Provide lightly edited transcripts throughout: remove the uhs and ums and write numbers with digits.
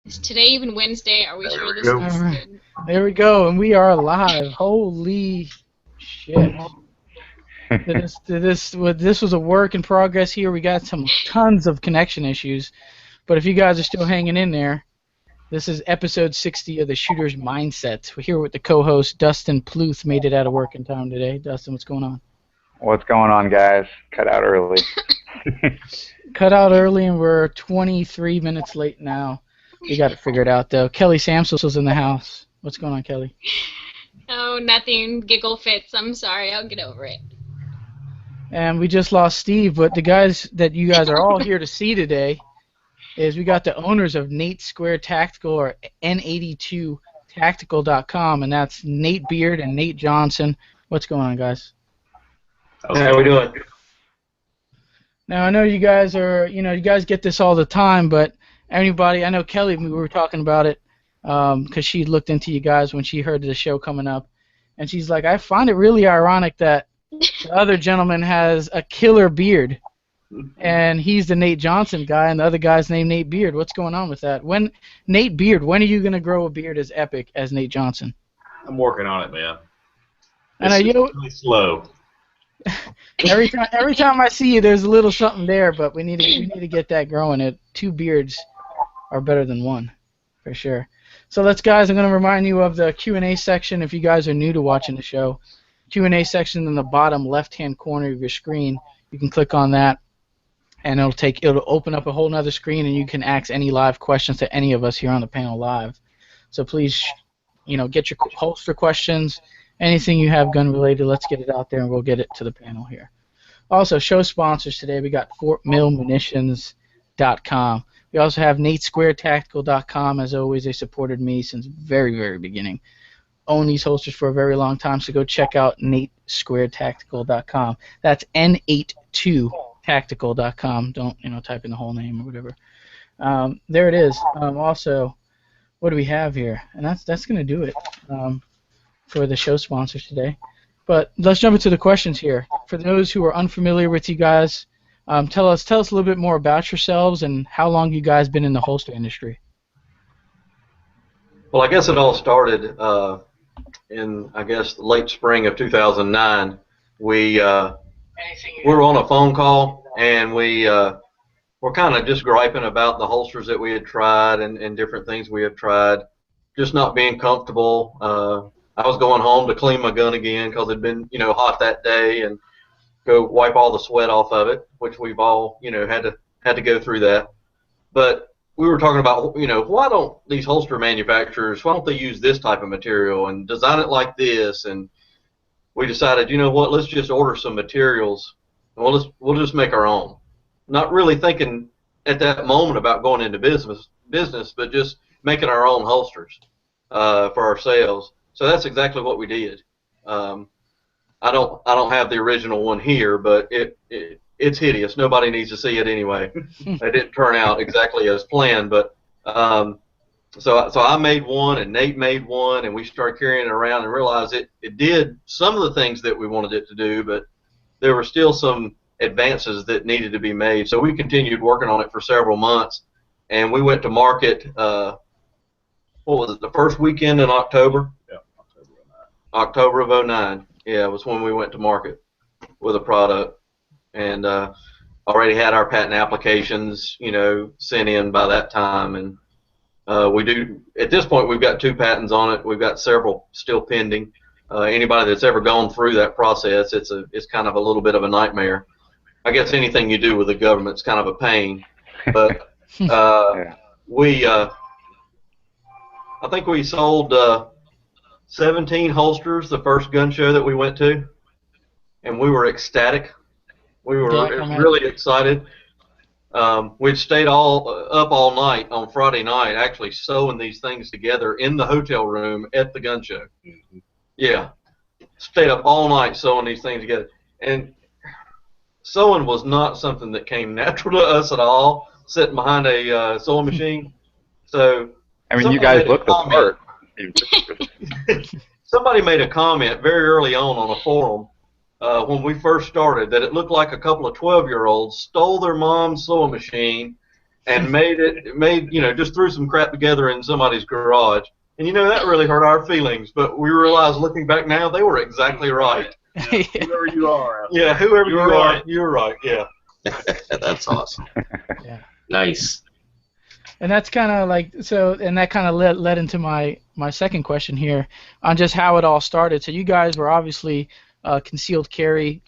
Is today even Wednesday? Are we sure this All is right. good? There we go, and we are live. Holy shit. This was a work in progress here. We got some tons of connection issues, but if you guys are still hanging in there, this is episode 60 of the Shooter's Mindset. We're here with the co-host Dustin Pluth. Made it out of work in time today. Dustin, what's going on? What's going on, guys? Cut out early. Cut out early, and we're 23 minutes late now. We got it figured out, though. Kelly Samsel's in the house. What's going on, Kelly? Oh, nothing. Giggle fits. I'm sorry. I'll get over it. And we just lost Steve, but the guys that you guys are all here to see today is we got the owners of Nate Square Tactical, or N82 Tactical.com, and that's Nate Beard and Nate Johnson. What's going on, guys? How we doing? Now, I know you guys are, you guys get this all the time, but anybody, I know Kelly, we were talking about it because she looked into you guys when she heard the show coming up, and she's like, I find it really ironic that the other gentleman has a killer beard, and he's the Nate Johnson guy, and the other guy's named Nate Beard. What's going on with that? Nate Beard, when are you going to grow a beard as epic as Nate Johnson? I'm working on it, man. And It's really slow. Every time I see you, there's a little something there, but we need to get that growing. Two beards are better than one, for sure. So guys, I'm going to remind you of the Q&A section if you guys are new to watching the show. Q&A section in the bottom left-hand corner of your screen. You can click on that, and it'll open up a whole nother screen, and you can ask any live questions to any of us here on the panel live. So please, get your holster questions. Anything you have gun-related, let's get it out there, and we'll get it to the panel here. Also, show sponsors today. We got FortMillMunitions.com. We also have NateSquareTactical.com. As always, they supported me since very, very beginning. Own these holsters for a very long time, so go check out NateSquareTactical.com. That's N82Tactical.com. Don't type in the whole name or whatever. There it is. Also, what do we have here? And that's going to do it. For the show sponsors today. But let's jump into the questions here. For those who are unfamiliar with you guys, tell us a little bit more about yourselves and how long you guys been in the holster industry. Well, I guess it all started in, the late spring of 2009. We were on a phone call, and we were kind of just griping about the holsters that we had tried and different things we had tried, just not being comfortable. I was going home to clean my gun again because it'd been, hot that day, and go wipe all the sweat off of it, which we've all, had to go through that. But we were talking about, why don't these holster manufacturers, why don't they use this type of material and design it like this? And we decided, let's just order some materials, and we'll just make our own. Not really thinking at that moment about going into business, but just making our own holsters for ourselves. So that's exactly what we did. I don't have the original one here, but it's hideous. Nobody needs to see it anyway. It didn't turn out exactly as planned, but so I made one, and Nate made one, and we started carrying it around and realized it did some of the things that we wanted it to do, but there were still some advances that needed to be made. So we continued working on it for several months, and we went to market. What was it? The first weekend in October. October of 2009, yeah, was when we went to market with a product, and already had our patent applications, sent in by that time, and we do. At this point, we've got 2 patents on it. We've got several still pending. Anybody that's ever gone through that process, it's kind of a little bit of a nightmare. I guess anything you do with the government's kind of a pain, but I think we sold 17 holsters the first gun show that we went to, and we were ecstatic. We were really excited. We'd stayed up all night on Friday night, actually sewing these things together in the hotel room at the gun show. Yeah, stayed up all night sewing these things together, and sewing was not something that came natural to us at all, sitting behind a sewing machine. So you guys look the part. Somebody made a comment very early on a forum when we first started that it looked like a couple of 12-year-olds stole their mom's sewing machine and made just threw some crap together in somebody's garage. And that really hurt our feelings. But we realized, looking back now, they were exactly right. Yeah, whoever you are. Yeah, whoever you are, right. you're right. Yeah. That's awesome. Yeah. Nice. And that's kind of like and that kind of led into my second question here on just how it all started. So you guys were obviously concealed carry.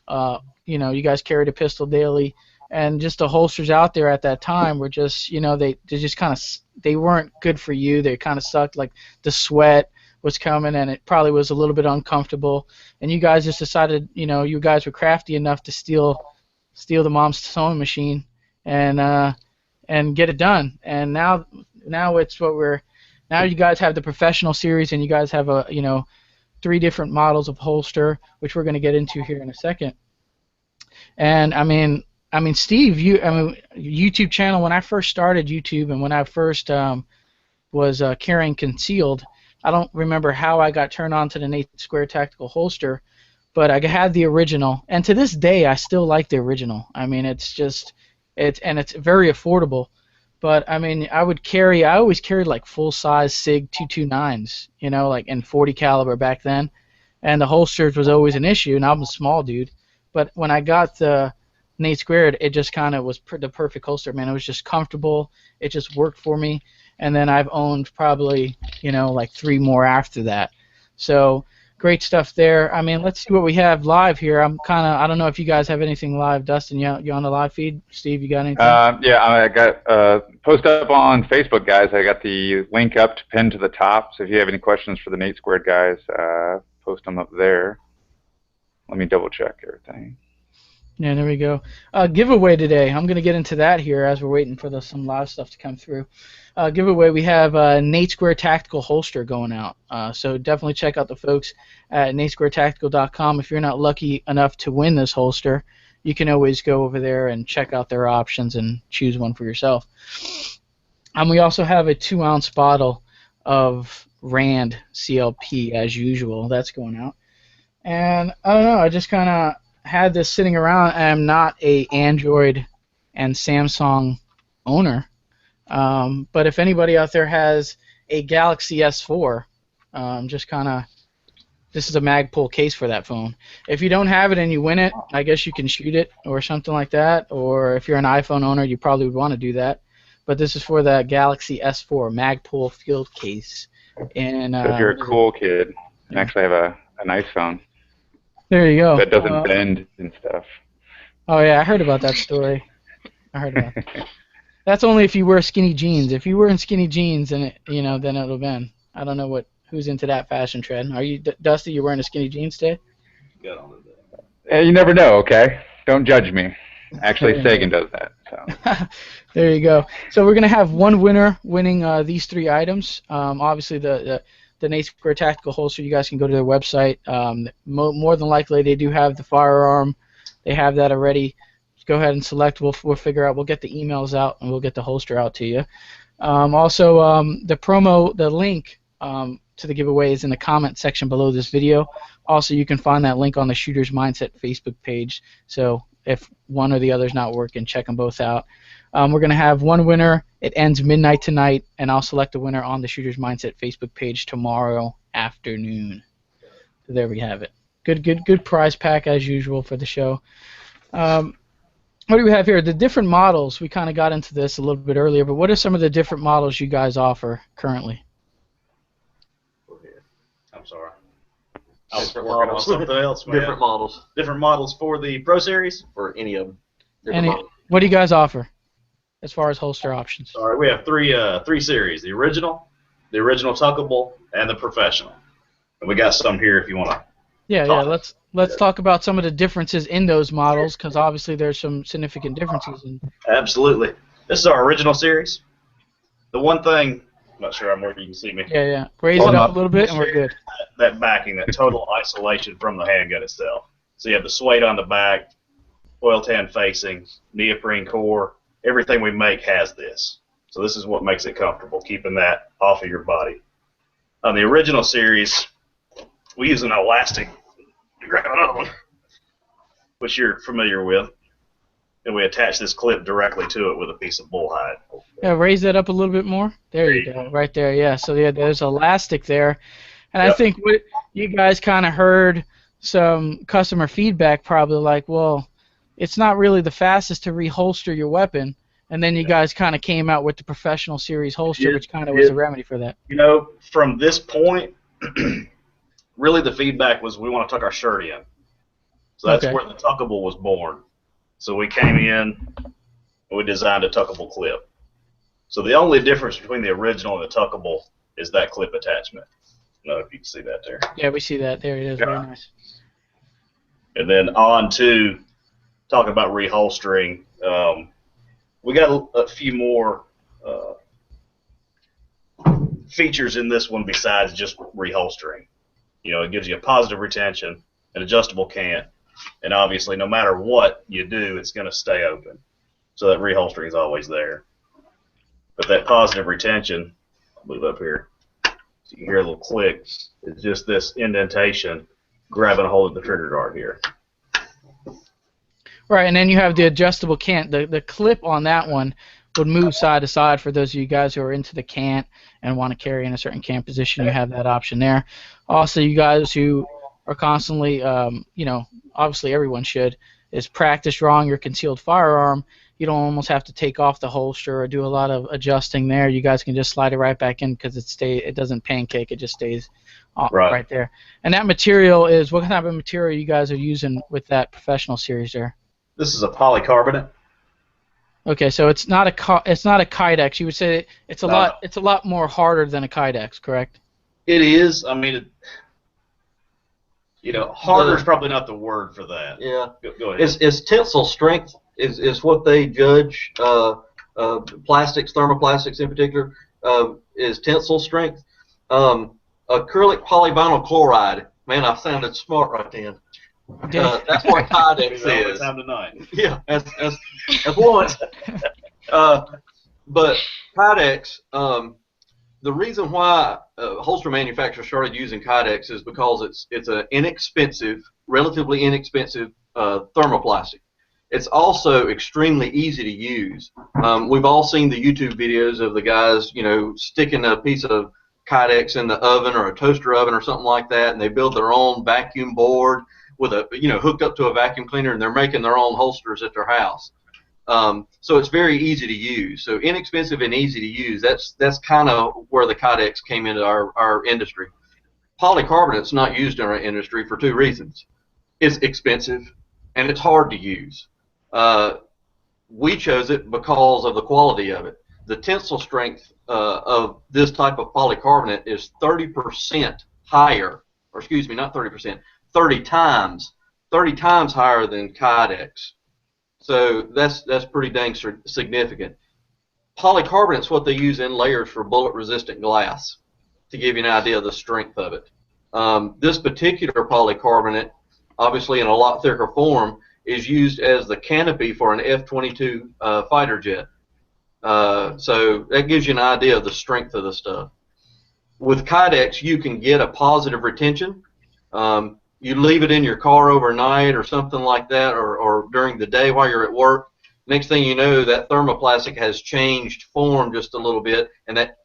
You guys carried a pistol daily, and just the holsters out there at that time were just they just kind of they weren't good for you. They kind of sucked. Like the sweat was coming, and it probably was a little bit uncomfortable. And you guys just decided, you guys were crafty enough to steal the mom's sewing machine and get it done. And now it's now you guys have the professional series, and you guys have 3 different models of holster, which we're going to get into here in a second. And I mean Steve, YouTube channel, when I first started YouTube and when I first was carrying concealed, I don't remember how I got turned on to the Nate Square tactical holster, but I had the original, and to this day I still like the original. I mean, it's very affordable. But I mean, I always carried like full size SIG 229s, like in 40 caliber back then, and the holsters was always an issue, and I'm a small dude. But when I got the Nate Squared, it just kind of was the perfect holster, man. It was just comfortable. It just worked for me. And then I've owned probably, like 3 more after that. So great stuff there. I mean, let's see what we have live here. I don't know if you guys have anything live. Dustin, you on the live feed? Steve, you got anything? Yeah, I got post up on Facebook, guys. I got the link up to pin to the top. So if you have any questions for the Nate Squared guys, post them up there. Let me double check everything. Yeah, there we go. Giveaway today. I'm going to get into that here as we're waiting for some live stuff to come through. Giveaway, we have Nate Square Tactical Holster going out. So definitely check out the folks at natesquaretactical.com. If you're not lucky enough to win this holster, you can always go over there and check out their options and choose one for yourself. We also have a 2-ounce bottle of Rand CLP as usual. That's going out. And I don't know, I just kind of had this sitting around. I'm not a Android and Samsung owner, but if anybody out there has a Galaxy S4, this is a Magpul case for that phone. If you don't have it and you win it, I guess you can shoot it or something like that, or if you're an iPhone owner, you probably would want to do that. But this is for the Galaxy S4 Magpul field case. And so if you're a cool kid and actually have a nice phone. There you go. That doesn't bend and stuff. Oh yeah, I heard about that story. I heard about that. That's only if you wear skinny jeans. If you wear in skinny jeans, then then it'll bend. I don't know who's into that fashion trend. Are you, Dusty? You wearing a skinny jeans today? You never know. Okay, don't judge me. Actually, Sagan does that. So. There you go. So we're gonna have one winner winning these 3 items. Obviously the Nate Square Tactical Holster, you guys can go to their website. More than likely, they do have the firearm. They have that already. Just go ahead and select. We'll figure out. We'll get the emails out, and we'll get the holster out to you. Also, the link to the giveaway is in the comment section below this video. Also, you can find that link on the Shooter's Mindset Facebook page. So if one or the other is not working, check them both out. We're going to have one winner. It ends midnight tonight, and I'll select a winner on the Shooter's Mindset Facebook page tomorrow afternoon. So there we have it. Good prize pack as usual for the show. What do we have here? The different models. We kind of got into this a little bit earlier, but what are some of the different models you guys offer currently? I'm sorry. I was working on something else, man. Different models. Different models for the Pro Series? For any of them. What do you guys offer as far as holster options? All right, we have three series: the original tuckable, and the professional. And we got some here if you want to. Yeah. Let's talk about some of the differences in those models, because obviously there's some significant differences. Absolutely. This is our original series. The one thing, I'm not sure where you can see me. Yeah. Raise it up a little bit, and we're good. That backing, that total isolation from the handgun itself. So you have the suede on the back, oil tan facing, neoprene core. Everything we make has this. So this is what makes it comfortable, keeping that off of your body. On the original series, we use an elastic. Grab another one, which you're familiar with. and we attach this clip directly to it with a piece of bull hide. Yeah, raise that up a little bit more. There you go, right there. Yeah, so yeah, there's elastic there. And I Yep. think what you guys kind of heard some customer feedback probably like, well, it's not really the fastest to reholster your weapon. And then you guys kind of came out with the professional series holster, which kind of was a remedy for that. You know, from this point, really the feedback was we want to tuck our shirt in. So that's Okay. where the tuckable was born. So we came in and we designed a tuckable clip. So the only difference between the original and the tuckable is that clip attachment. I don't know if you can see that there. Yeah, we see that. There it is. Very nice. And then on to talk about reholstering. We got a few more features in this one besides just reholstering. You know, it gives you a positive retention, an adjustable cant, and obviously no matter what you do, it's going to stay open. So that reholstering is always there. But that positive retention, I'll move up here, so you can hear a little click, is just this indentation grabbing a hold of the trigger guard here. Right, and then you have the adjustable cant. The clip on that one would move side to side for those of you guys who are into the cant and want to carry in a certain cant position. You have that option there. Also, you guys who are constantly, you know, obviously everyone should, is practice drawing your concealed firearm. You don't almost have to take off the holster or do a lot of adjusting there. You guys can just slide it right back in because it doesn't pancake. It just stays right there. And that material is, what type of material you guys are using with that professional series there? This is a polycarbonate. Okay, so it's not a Kydex. You would say it's a lot more harder than a Kydex, correct? It is. I mean, you know, harder is probably not the word for that. Yeah. Go ahead. Is tensile strength is what they judge, plastics, thermoplastics in particular, is tensile strength. Acrylic polyvinyl chloride, man, I sounded smart right then. That's what Kydex is. Time tonight. Yeah, as one. But Kydex, the reason why holster manufacturers started using Kydex is because it's an inexpensive, relatively inexpensive thermoplastic. It's also extremely easy to use. We've all seen the YouTube videos of the guys, you know, sticking a piece of Kydex in the oven or a toaster oven or something like that, and they build their own vacuum board with a, you know, hooked up to a vacuum cleaner, and they're making their own holsters at their house. So it's very easy to use. So inexpensive and easy to use. That's kind of where the Kydex came into our industry. Polycarbonate's not used in our industry for two reasons. It's expensive and it's hard to use. We chose it because of the quality of it. The tensile strength of this type of polycarbonate is 30% higher, or excuse me, not 30%, 30 times higher than Kydex. So that's pretty dang significant. Polycarbonate's what they use in layers for bullet-resistant glass, to give you an idea of the strength of it. This particular polycarbonate, obviously in a lot thicker form, is used as the canopy for an F-22 fighter jet. So that gives you an idea of the strength of the stuff. With Kydex, you can get a positive retention. You leave it in your car overnight or something like that, or during the day while you're at work. Next thing you know, that thermoplastic has changed form just a little bit, and that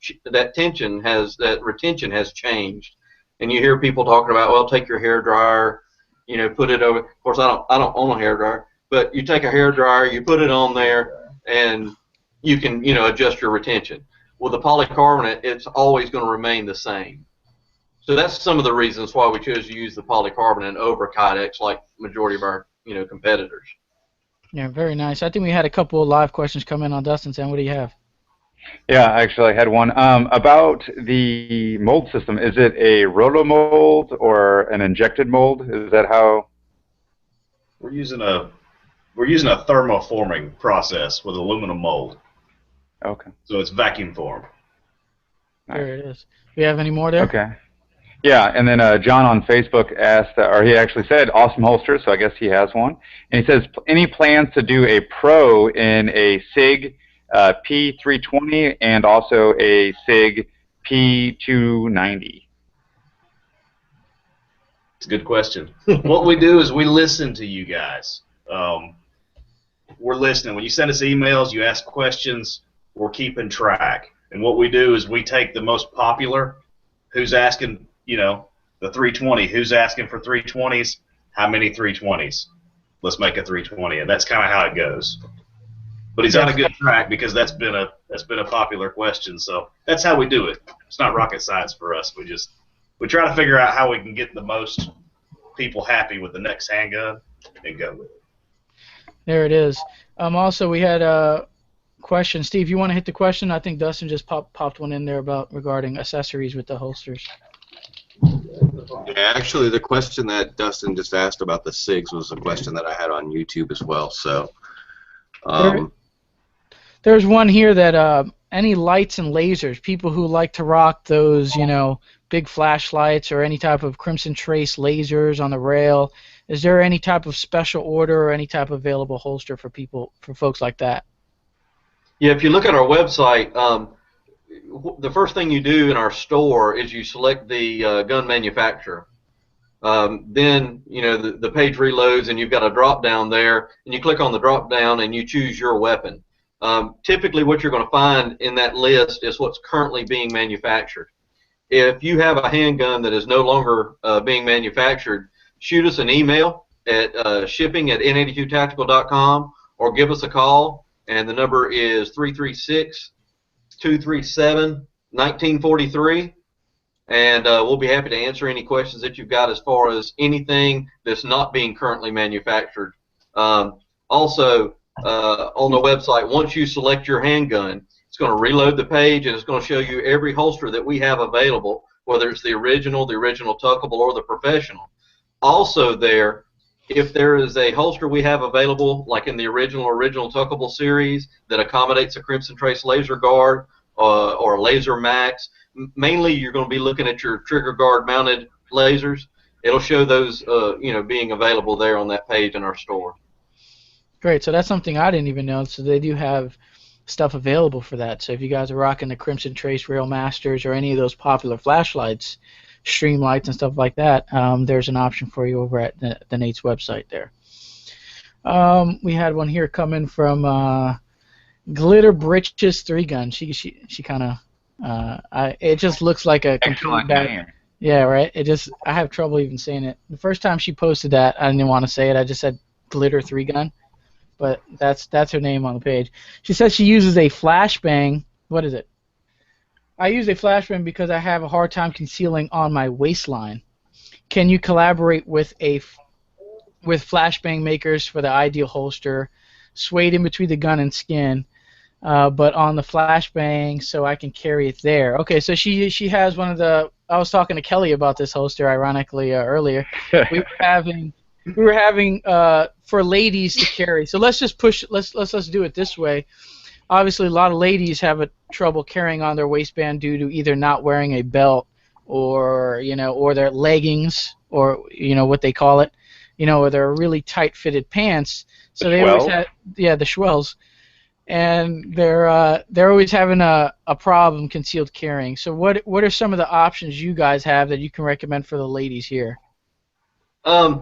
retention has changed. And you hear people talking about, well, take your hair dryer, you know, put it over. Of course, I don't own a hair dryer, but you take a hair dryer, you put it on there, and you can, you know, adjust your retention. With the polycarbonate, it's always going to remain the same. So that's some of the reasons why we chose to use the polycarbonate over Kydex, like majority of our, you know, competitors. Yeah, very nice. I think we had a couple of live questions come in on Dustin's end. What do you have? Yeah, actually, I had one about the mold system. Is it a roto-mold or an injected mold? Is that how? We're using a thermoforming process with aluminum mold. Okay. So it's vacuum formed. There it is. Do you have any more there? Okay. Yeah, and then John on Facebook asked, or he actually said, awesome holster, so I guess he has one. And he says, any plans to do a Pro in a SIG P320 and also a SIG P290? It's a good question. What we do is we listen to you guys. we're listening. When you send us emails, you ask questions, we're keeping track. And what we do is we take the most popular, who's asking, the 320, who's asking for 320s, how many 320s? Let's make a 320, and that's kind of how it goes. But he's on a good track because that's been a popular question. So that's how we do it. It's not rocket science for us. We try to figure out how we can get the most people happy with the next handgun and go with it. There it is. Also, we had a question. Steve, you want to hit the question? I think Dustin just popped one in there regarding accessories with the holsters. Yeah, actually, the question that Dustin just asked about the SIGs was a question that I had on YouTube as well. So, there's one here that any lights and lasers, people who like to rock those, big flashlights or any type of Crimson Trace lasers on the rail, is there any type of special order or any type of available holster for folks like that? Yeah, if you look at our website, the first thing you do in our store is you select the gun manufacturer. Then the page reloads and you've got a drop down there, and you click on the drop down and you choose your weapon. Typically what you're going to find in that list is what's currently being manufactured. If you have a handgun that is no longer being manufactured, shoot us an email at shipping@n82tactical.com or give us a call, and the number is 336-237-1943. And we'll be happy to answer any questions that you've got as far as anything that's not being currently manufactured. Also, on the website, once you select your handgun, it's going to reload the page, and it's going to show you every holster that we have available, whether it's the original tuckable, or the professional. Also there, if there is a holster we have available, like in the original tuckable series, that accommodates a Crimson Trace laser guard or a laser max, mainly you're going to be looking at your trigger guard mounted lasers. It'll show those being available there on that page in our store. Great. So that's something I didn't even know. So they do have stuff available for that. So if you guys are rocking the Crimson Trace Rail Masters or any of those popular flashlights, stream lights and stuff like that, there's an option for you over at the Nate's website there. We had one here coming from Glitter Britches 3-Gun. She kind of it just looks like a excellent name. Yeah, right. I have trouble even saying it. The first time she posted that, I didn't want to say it. I just said Glitter 3-Gun, but that's her name on the page. She says she uses a flashbang. What is it? I use a flashbang because I have a hard time concealing on my waistline. Can you collaborate with flashbang makers for the ideal holster, swayed in between the gun and skin, but on the flashbang so I can carry it there? Okay, so she has one of the. I was talking to Kelly about this holster, ironically, earlier. We were having for ladies to carry. So let's just push. Let's do it this way. Obviously, a lot of ladies have trouble carrying on their waistband due to either not wearing a belt or or their leggings, or what they call it, or their really tight-fitted pants. So they always had the Schwells, and they're always having a problem concealed carrying. So what are some of the options you guys have that you can recommend for the ladies here? I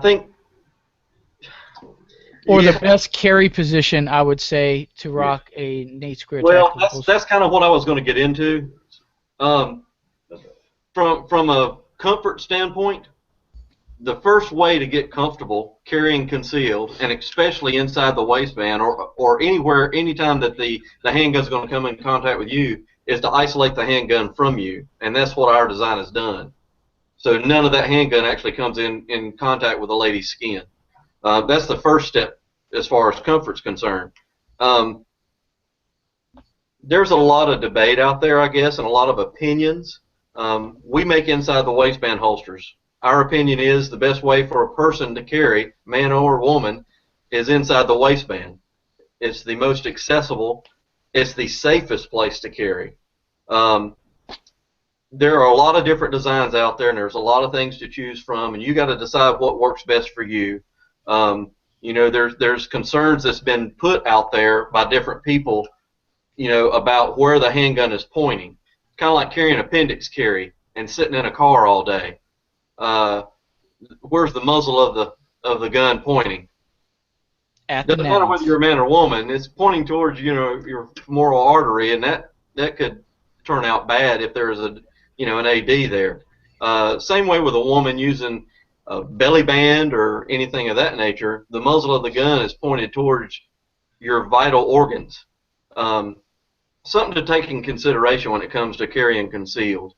think. Or the best carry position, I would say, to rock a Nate Square. Well, that's kind of what I was going to get into. From a comfort standpoint, the first way to get comfortable carrying concealed, and especially inside the waistband or anywhere, anytime that the handgun is going to come in contact with you, is to isolate the handgun from you, and that's what our design has done. So none of that handgun actually comes in contact with a lady's skin. That's the first step as far as comfort's concerned. There's a lot of debate out there, I guess, and a lot of opinions. We make inside the waistband holsters. Our opinion is the best way for a person to carry, man or woman, is inside the waistband. It's the most accessible. It's the safest place to carry. There are a lot of different designs out there, and there's a lot of things to choose from, and you got to decide what works best for you. There's concerns that's been put out there by different people, about where the handgun is pointing. It's kind of like carrying appendix carry and sitting in a car all day. Where's the muzzle of the gun pointing? at the Doesn't matter whether nads. you're a man or woman. It's pointing towards your femoral artery, and that could turn out bad if there's an AD there. Same way with a woman using a belly band or anything of that nature. The muzzle of the gun is pointed towards your vital organs. Something to take in consideration when it comes to carrying concealed.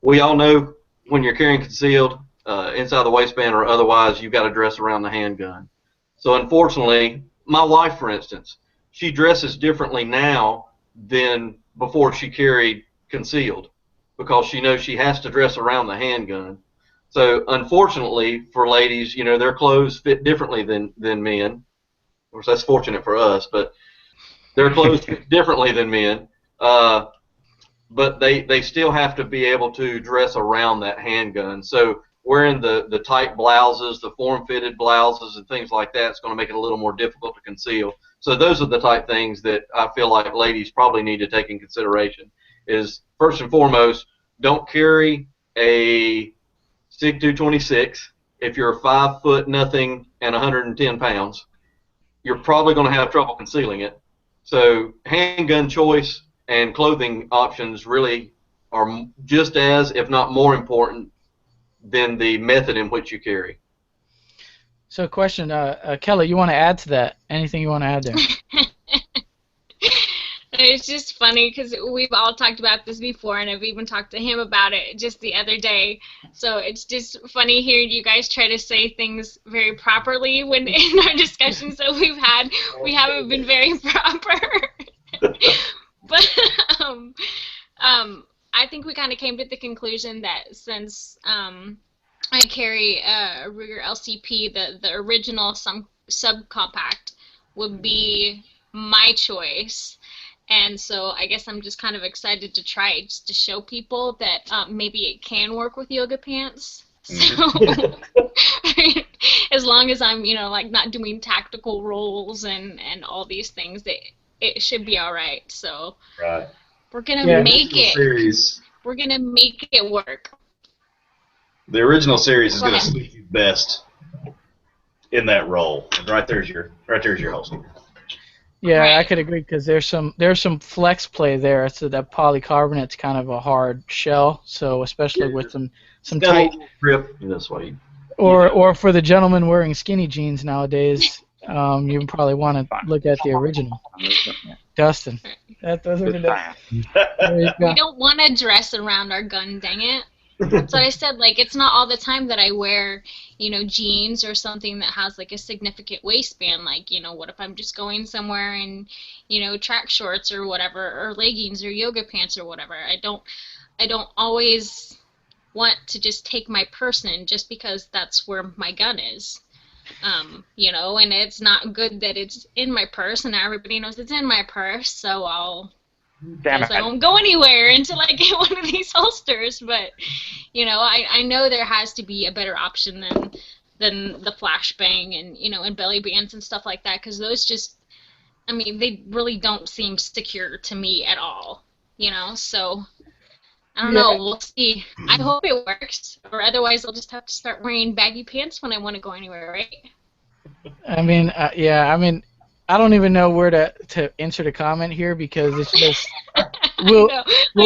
We all know when you're carrying concealed inside the waistband or otherwise, you've got to dress around the handgun. So unfortunately, my wife, for instance, she dresses differently now than before she carried concealed because she knows she has to dress around the handgun. So unfortunately for ladies, their clothes fit differently than men. Of course, that's fortunate for us, but their clothes fit differently than men. But they still have to be able to dress around that handgun. So wearing the tight blouses, the form-fitted blouses, and things like that is going to make it a little more difficult to conceal. So those are the type things that I feel like ladies probably need to take in consideration. Is first and foremost, don't carry a SIG 226 if you're 5 foot nothing and 110 pounds. You're probably going to have trouble concealing it. So handgun choice and clothing options really are just as, if not more important than the method in which you carry. So question, Kelly, you want to add to that? Anything you want to add there? It's just funny because we've all talked about this before, and I've even talked to him about it just the other day. So it's just funny hearing you guys try to say things very properly when in our discussions that we've had, we haven't been very proper. But I think we kind of came to the conclusion that since I carry a Ruger LCP, the original subcompact would be my choice. And so I guess I'm just kind of excited to try it, just to show people that maybe it can work with yoga pants. So as long as I'm, like not doing tactical rolls and all these things, it should be all right. So Right. we're gonna make it. Series, we're gonna make it work. the original series is Go going to ahead. suit you best in that role. And right there's your holster. Yeah, I Right. could agree because there's some flex play there. So that polycarbonate's kind of a hard shell. So especially with some Got a tight, little grip this way. or for the gentlemen wearing skinny jeans nowadays, you probably want to look at the original. Dustin, those are Just the. saying. There you go. We don't want to dress around our gun, dang it. So I said, like, it's not all the time that I wear, jeans or something that has, like, a significant waistband. Like, what if I'm just going somewhere in, track shorts or whatever, or leggings or yoga pants or whatever. I don't always want to just take my purse in just because that's where my gun is. And it's not good that it's in my purse, and everybody knows it's in my purse, so Damn I it. won't go anywhere until I get one of these holsters. But I know there has to be a better option than the flashbang and belly bands and stuff like that, because those just, they really don't seem secure to me at all. So I don't know. We'll see. I hope it works, or otherwise I'll just have to start wearing baggy pants when I want to go anywhere, right? I don't even know where to insert a comment here because it's just We'll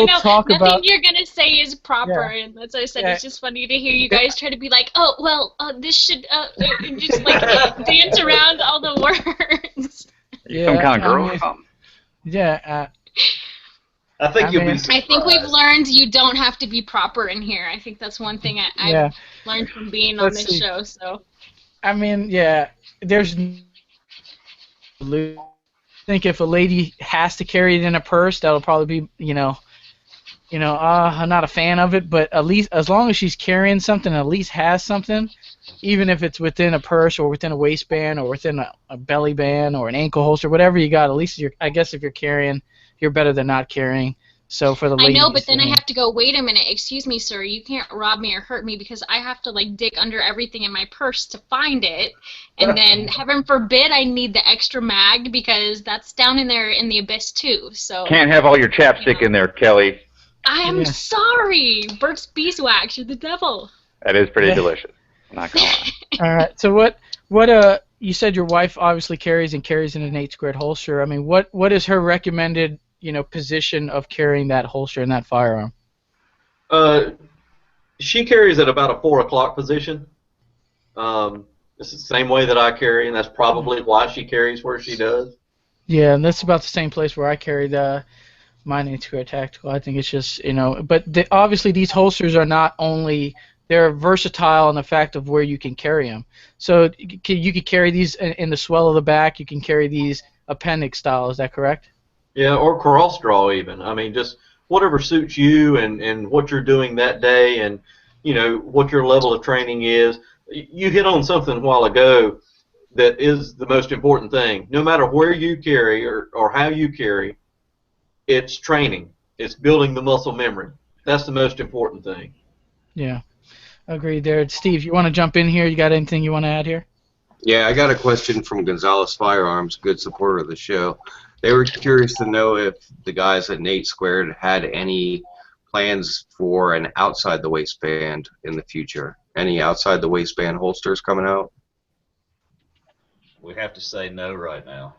talk Nothing about. you're gonna say is proper, and that's what I said. Yeah. It's just funny to hear you guys try to be like, oh well, this should just like dance around all the words. Yeah, Some kind of girl or something? Yeah. I think you'll be I surprised. think we've learned you don't have to be proper in here. I think that's one thing I've learned from being on Let's this see. show. So There's. I think if a lady has to carry it in a purse, that'll probably be, I'm not a fan of it, but at least as long as she's carrying something, at least has something, even if it's within a purse or within a waistband or within a belly band or an ankle holster, whatever you got, at least I guess if you're carrying, you're better than not carrying. So for the I ladies, know, but then I have to go, wait a minute, excuse me, sir, you can't rob me or hurt me because I have to, like, dig under everything in my purse to find it. And then, heaven forbid, I need the extra mag because that's down in there in the abyss, too. So Can't have all your chapstick in there, Kelly. I am Yeah. sorry. Burt's Beeswax, you're the devil. That is pretty Yeah. delicious. I'm not gonna lie. All right. So what you said your wife obviously carries in an 8 squared holster. I mean, what is her recommended, position of carrying that holster and that firearm? She carries at about a 4 o'clock position. It's the same way that I carry, and that's probably why she carries where she does. Yeah, and that's about the same place where I carry mine 8 square tactical. I think it's just, but obviously these holsters are not only, they're versatile in the fact of where you can carry them. So you could carry these in the swell of the back. You can carry these appendix style. Is that correct? Yeah, or cross draw even. I mean, just whatever suits you and what you're doing that day and, what your level of training is. You hit on something a while ago that is the most important thing. No matter where you carry or how you carry, it's training. It's building the muscle memory. That's the most important thing. Yeah, agreed there. Steve, you want to jump in here? You got anything you want to add here? Yeah, I got a question from Gonzalez Firearms, good supporter of the show. They were curious to know if the guys at Nate Squared had any plans for an outside the waistband in the future. Any outside the waistband holsters coming out? We have to say no right now.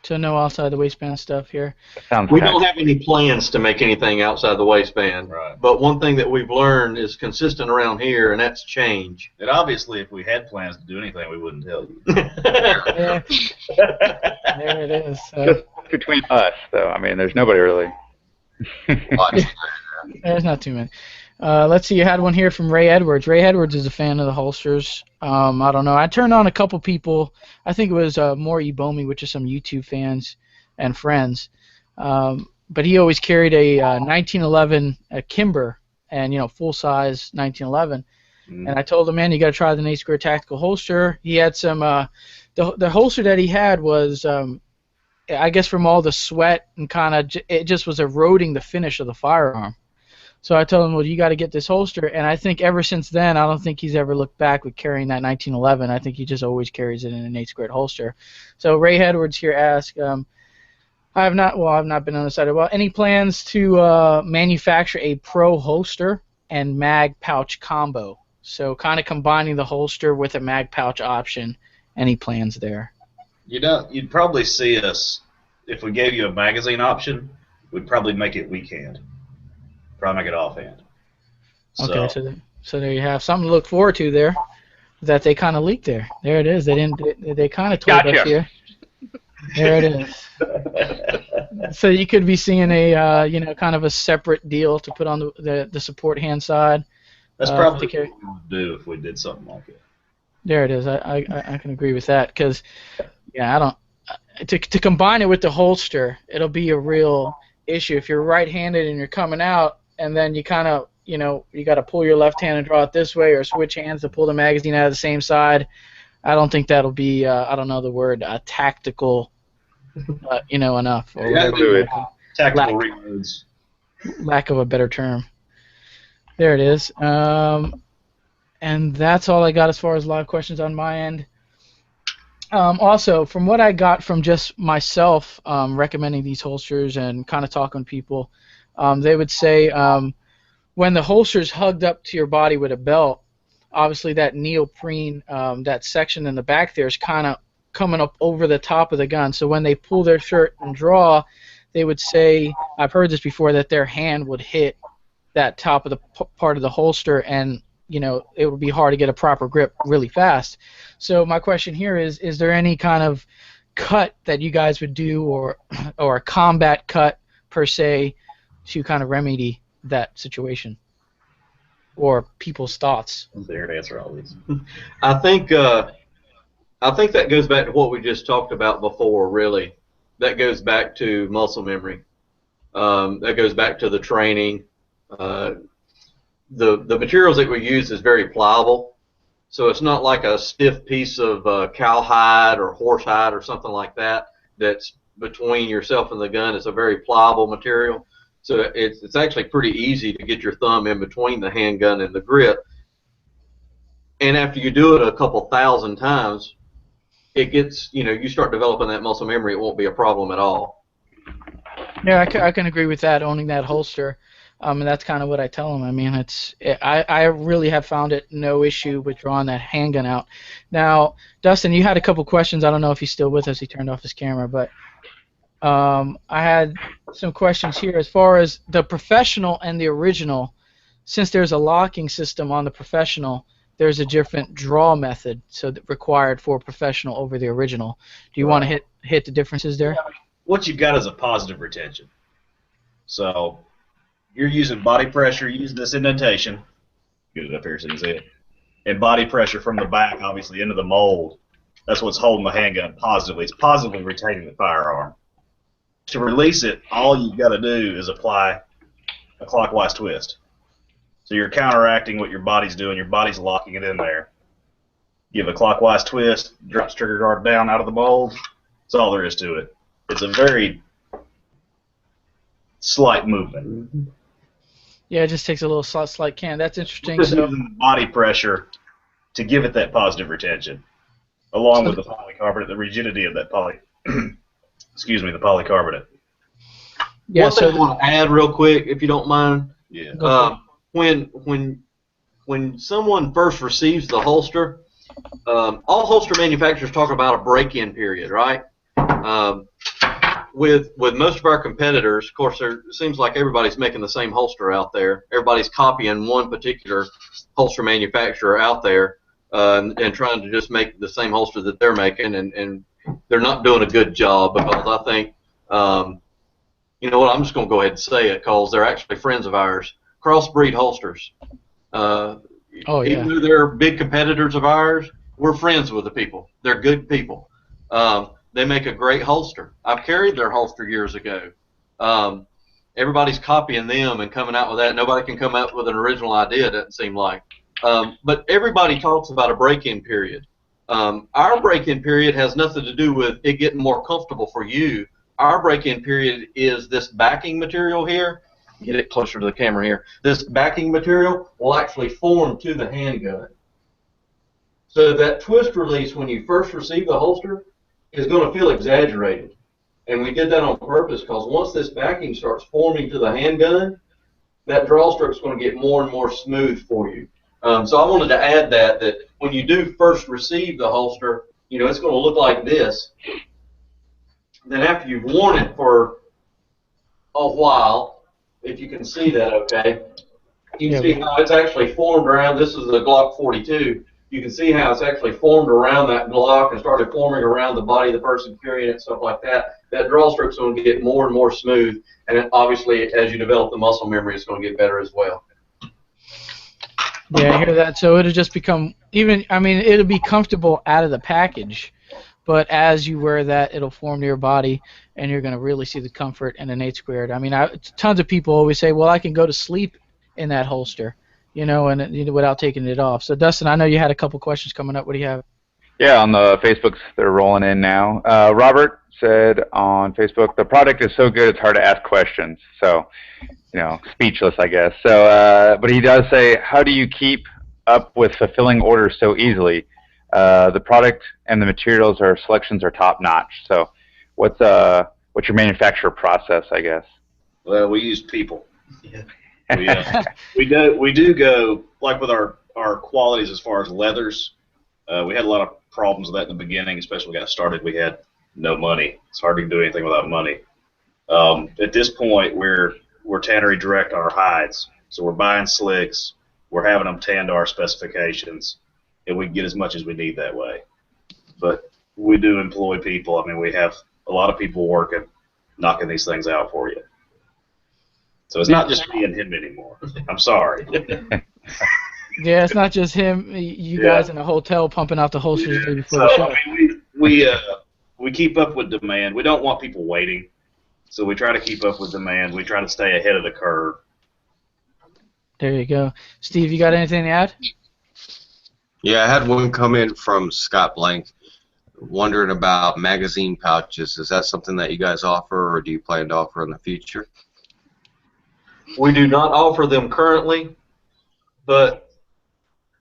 So no outside the waistband stuff here. We don't have any plans to make anything outside the waistband. Right. But one thing that we've learned is consistent around here, and that's change. And obviously, if we had plans to do anything, we wouldn't tell you. Yeah. There it is. Just between us, though. I mean, there's nobody really. There's not too many. Let's see. You had one here from Ray Edwards. Ray Edwards is a fan of the holsters. I don't know. I turned on a couple people. I think it was more Ebomi, which is some YouTube fans and friends. But he always carried a 1911 Kimber, and full size 1911. And I told him, man, you got to try the Nate Square Tactical holster. He had some. The holster that he had was, I guess, from all the sweat and kind of, it just was eroding the finish of the firearm. So I told him, well, you got to get this holster. And I think ever since then, I don't think he's ever looked back with carrying that 1911. I think he just always carries it in an 8 squared holster. So Ray Edwards here asked, I've not been on the side. Well, any plans to manufacture a pro holster and mag pouch combo? So kind of combining the holster with a mag pouch option. Any plans there? You'd probably see us, if we gave you a magazine option, we'd probably make it weak-hand. Probably make it offhand. Okay, so there you have something to look forward to there. That they kind of leaked there. There it is. They kind of told us here. There it is. So you could be seeing a kind of a separate deal to put on the support hand side. That's probably what we would do if we did something like it. There it is. I can agree with that because, yeah, I don't. To combine it with the holster, it'll be a real issue if you're right-handed and you're coming out, and then you kind of, you got to pull your left hand and draw it this way, or switch hands to pull the magazine out of the same side. I don't think that'll be, I don't know the word, tactical, enough. Or tactical reloads. Lack of a better term. There it is. And that's all I got as far as live questions on my end. Also, from what I got from just myself recommending these holsters and kind of talking to people, they would say when the holster's hugged up to your body with a belt, obviously that neoprene, that section in the back there is kind of coming up over the top of the gun. So when they pull their shirt and draw, they would say, I've heard this before, that their hand would hit that top of the part of the holster, and it would be hard to get a proper grip really fast. So my question here is there any kind of cut that you guys would do, or a combat cut per se, to kind of remedy that situation, or people's thoughts? I'm there to answer all these. I think that goes back to what we just talked about before. Really, that goes back to muscle memory. That goes back to the training. The materials that we use is very pliable, so it's not like a stiff piece of cowhide or horsehide or something like that that's between yourself and the gun. It's a very pliable material, so it's actually pretty easy to get your thumb in between the handgun and the grip. And after you do it a couple thousand times, it gets, you start developing that muscle memory. It won't be a problem at all. Yeah, I can agree with that. Owning that holster, And that's kind of what I tell them. I mean, I really have found it no issue with drawing that handgun out. Now, Dustin, you had a couple questions. I don't know if he's still with us. He turned off his camera, but I had some questions here as far as the professional and the original. Since there's a locking system on the professional, there's a different draw method required for professional over the original. Do you want to hit the differences there? What you've got is a positive retention. So you're using body pressure, using this indentation. Get it up here so you can see it. And body pressure from the back, obviously, into the mold. That's what's holding the handgun positively. It's positively retaining the firearm. To release it, all you've got to do is apply a clockwise twist. So you're counteracting what your body's doing. Your body's locking it in there. Give a clockwise twist, drops trigger guard down out of the mold. That's all there is to it. It's a very slight movement. Yeah, it just takes a little slight can. That's interesting. Just So using body pressure to give it that positive retention, along with the polycarbonate, the rigidity of that excuse me, the polycarbonate. yeah, One thing I want to add real quick, if you don't mind. Yeah. When someone first receives the holster, all holster manufacturers talk about a break-in period, right? With most of our competitors, of course, it seems like everybody's making the same holster out there. Everybody's copying one particular holster manufacturer out there and trying to just make the same holster that they're making, and they're not doing a good job, because I think, you know what, I'm just going to go ahead and say it, because they're actually friends of ours. Crossbreed holsters. Even though they're big competitors of ours, we're friends with the people. They're good people. They make a great holster. I've carried their holster years ago. Everybody's copying them and coming out with that. Nobody can come up with an original idea, it doesn't seem like. But everybody talks about a break-in period. Our break-in period has nothing to do with it getting more comfortable for you. Our break-in period is this backing material here. Get it closer to the camera here. This backing material will actually form to the handgun. So that twist release when you first receive the holster is going to feel exaggerated. And we did that on purpose, because once this backing starts forming to the handgun, that draw stroke is going to get more and more smooth for you. So I wanted to add that when you do first receive the holster, you know, it's going to look like this. Then after you've worn it for a while, if you can see that okay, you can see how it's actually formed around, this is the Glock 42, you can see how it's actually formed around that Glock and started forming around the body of the person carrying it, stuff like that. That draw stroke's going to get more and more smooth, and then obviously as you develop the muscle memory, it's going to get better as well. Yeah, I hear that. So it'll just become it'll be comfortable out of the package, but as you wear that, it'll form to your body, and you're going to really see the comfort in an 8 squared. I mean, tons of people always say, well, I can go to sleep in that holster, you know, and without taking it off. So, Dustin, I know you had a couple questions coming up. What do you have? Yeah, on the Facebooks, they're rolling in now. Robert said on Facebook, the product is so good it's hard to ask questions. So, you know, speechless, I guess. So, but he does say, how do you keep up with fulfilling orders so easily? The product and the materials or selections are top notch. So, what's your manufacturer process, I guess? Well, we use people. Yeah. We do go, like with our qualities as far as leathers. We had a lot of problems with that in the beginning, especially when we got started. We had no money. It's hard to do anything without money. At this point, we're tannery direct on our hides, so we're buying slicks, we're having them tanned to our specifications, and we can get as much as we need that way. But we do employ people. I mean, we have a lot of people working, knocking these things out for you. So it's not just me and him anymore. I'm sorry. Yeah, it's not just him. You guys in a hotel pumping out the holsters before the show. I mean, we keep up with demand. We don't want people waiting, so we try to keep up with demand. We try to stay ahead of the curve. There you go. Steve, you got anything to add? Yeah, I had one come in from Scott Blank wondering about magazine pouches. Is that something that you guys offer, or do you plan to offer in the future? We do not offer them currently, but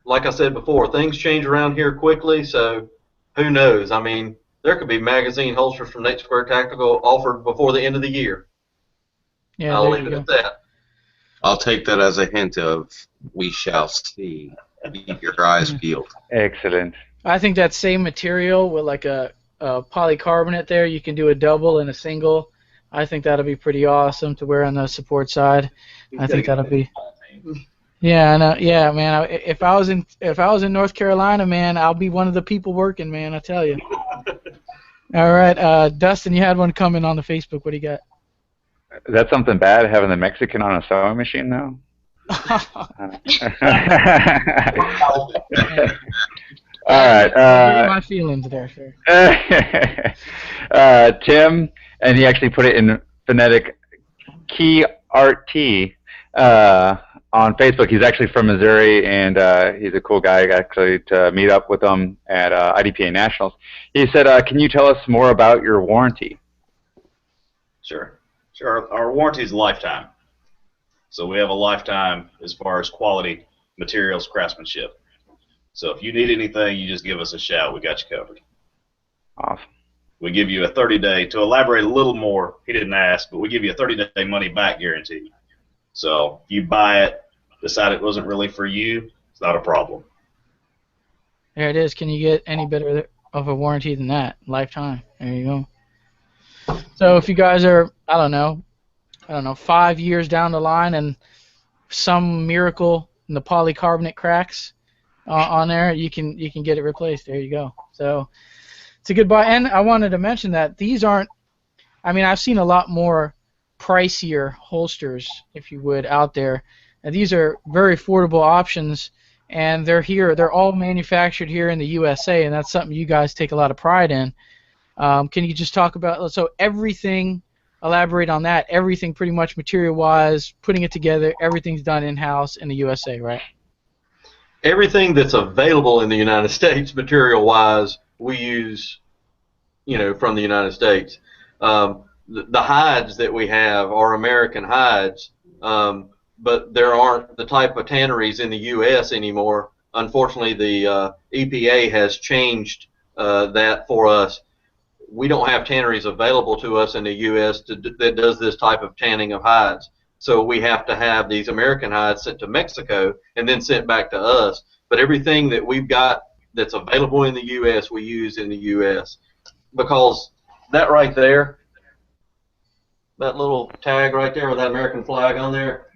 like I said before, things change around here quickly, so who knows? I mean, there could be magazine holsters from 8 Square Tactical offered before the end of the year. Yeah, I'll leave it at that. I'll take that as a hint of we shall see. Keep your eyes peeled. Excellent. I think that same material with like a polycarbonate there, you can do a double and a single. I think that'll be pretty awesome to wear on the support side. I think that'll be. Yeah, I know. Yeah, man. If I was in North Carolina, man, I'll be one of the people working, man. I tell you. All right, Dustin, you had one coming on the Facebook. What do you got? Is that something bad, having the Mexican on a sewing machine now? All right. My feelings there, sir. Tim, and he actually put it in phonetic key art T on Facebook. He's actually from Missouri, and he's a cool guy actually to meet up with him at IDPA Nationals. He said, "Can you tell us more about your warranty?" Sure. Our warranty is lifetime. So we have a lifetime as far as quality, materials, craftsmanship. So if you need anything, you just give us a shout. We got you covered. Awesome. We give you a 30-day, to elaborate a little more, he didn't ask, but we give you a 30-day money-back guarantee. So if you buy it, decide it wasn't really for you, it's not a problem. There it is. Can you get any better of a warranty than that? Lifetime. There you go. So if you guys are, I don't know, 5 years down the line and some miracle in the polycarbonate cracks on there, you can get it replaced. There you go. So it's a good buy. And I wanted to mention that these aren't, I mean, I've seen a lot more pricier holsters, if you would, out there. And these are very affordable options, and they're here. They're all manufactured here in the USA, and that's something you guys take a lot of pride in. Can you just talk about, so everything, elaborate on that, everything pretty much material-wise, putting it together, everything's done in-house in the USA, right? Everything that's available in the United States, material-wise, we use, from the United States. The hides that we have are American hides, but there aren't the type of tanneries in the U.S. anymore. Unfortunately, the EPA has changed that for us. We don't have tanneries available to us in the U.S. that does this type of tanning of hides. So we have to have these American hides sent to Mexico and then sent back to us. But everything that we've got that's available in the U.S., we use in the U.S. Because that right there, that little tag right there with that American flag on there,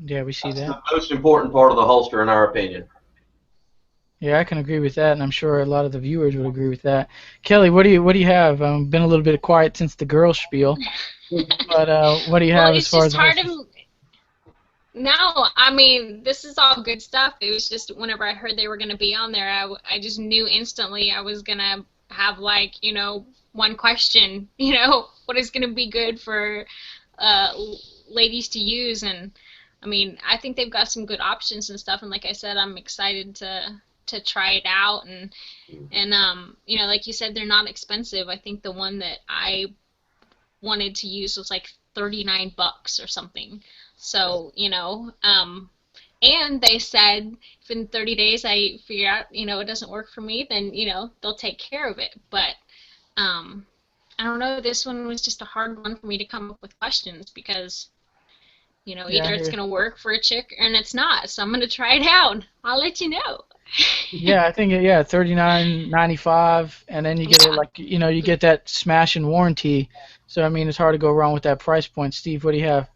yeah, we see that's that. the most important part of the holster in our opinion. Yeah, I can agree with that, and I'm sure a lot of the viewers would agree with that. Kelly, what do you have? Been a little bit quiet since the girl spiel, but what do you have as far as? No, I mean, this is all good stuff. It was just whenever I heard they were going to be on there, I just knew instantly I was going to have, like, one question, what is going to be good for ladies to use. And, I mean, I think they've got some good options and stuff. And like I said, I'm excited to try it out. And like you said, they're not expensive. I think the one that I wanted to use was like $39 or something. So, and they said if in 30 days I figure out, it doesn't work for me, then, they'll take care of it. But I don't know, this one was just a hard one for me to come up with questions because, either it's going to work for a chick and it's not. So I'm going to try it out. I'll let you know. Yeah, I think, $39.95, and then you get it, you get that smash and warranty. So, I mean, it's hard to go wrong with that price point. Steve, what do you have?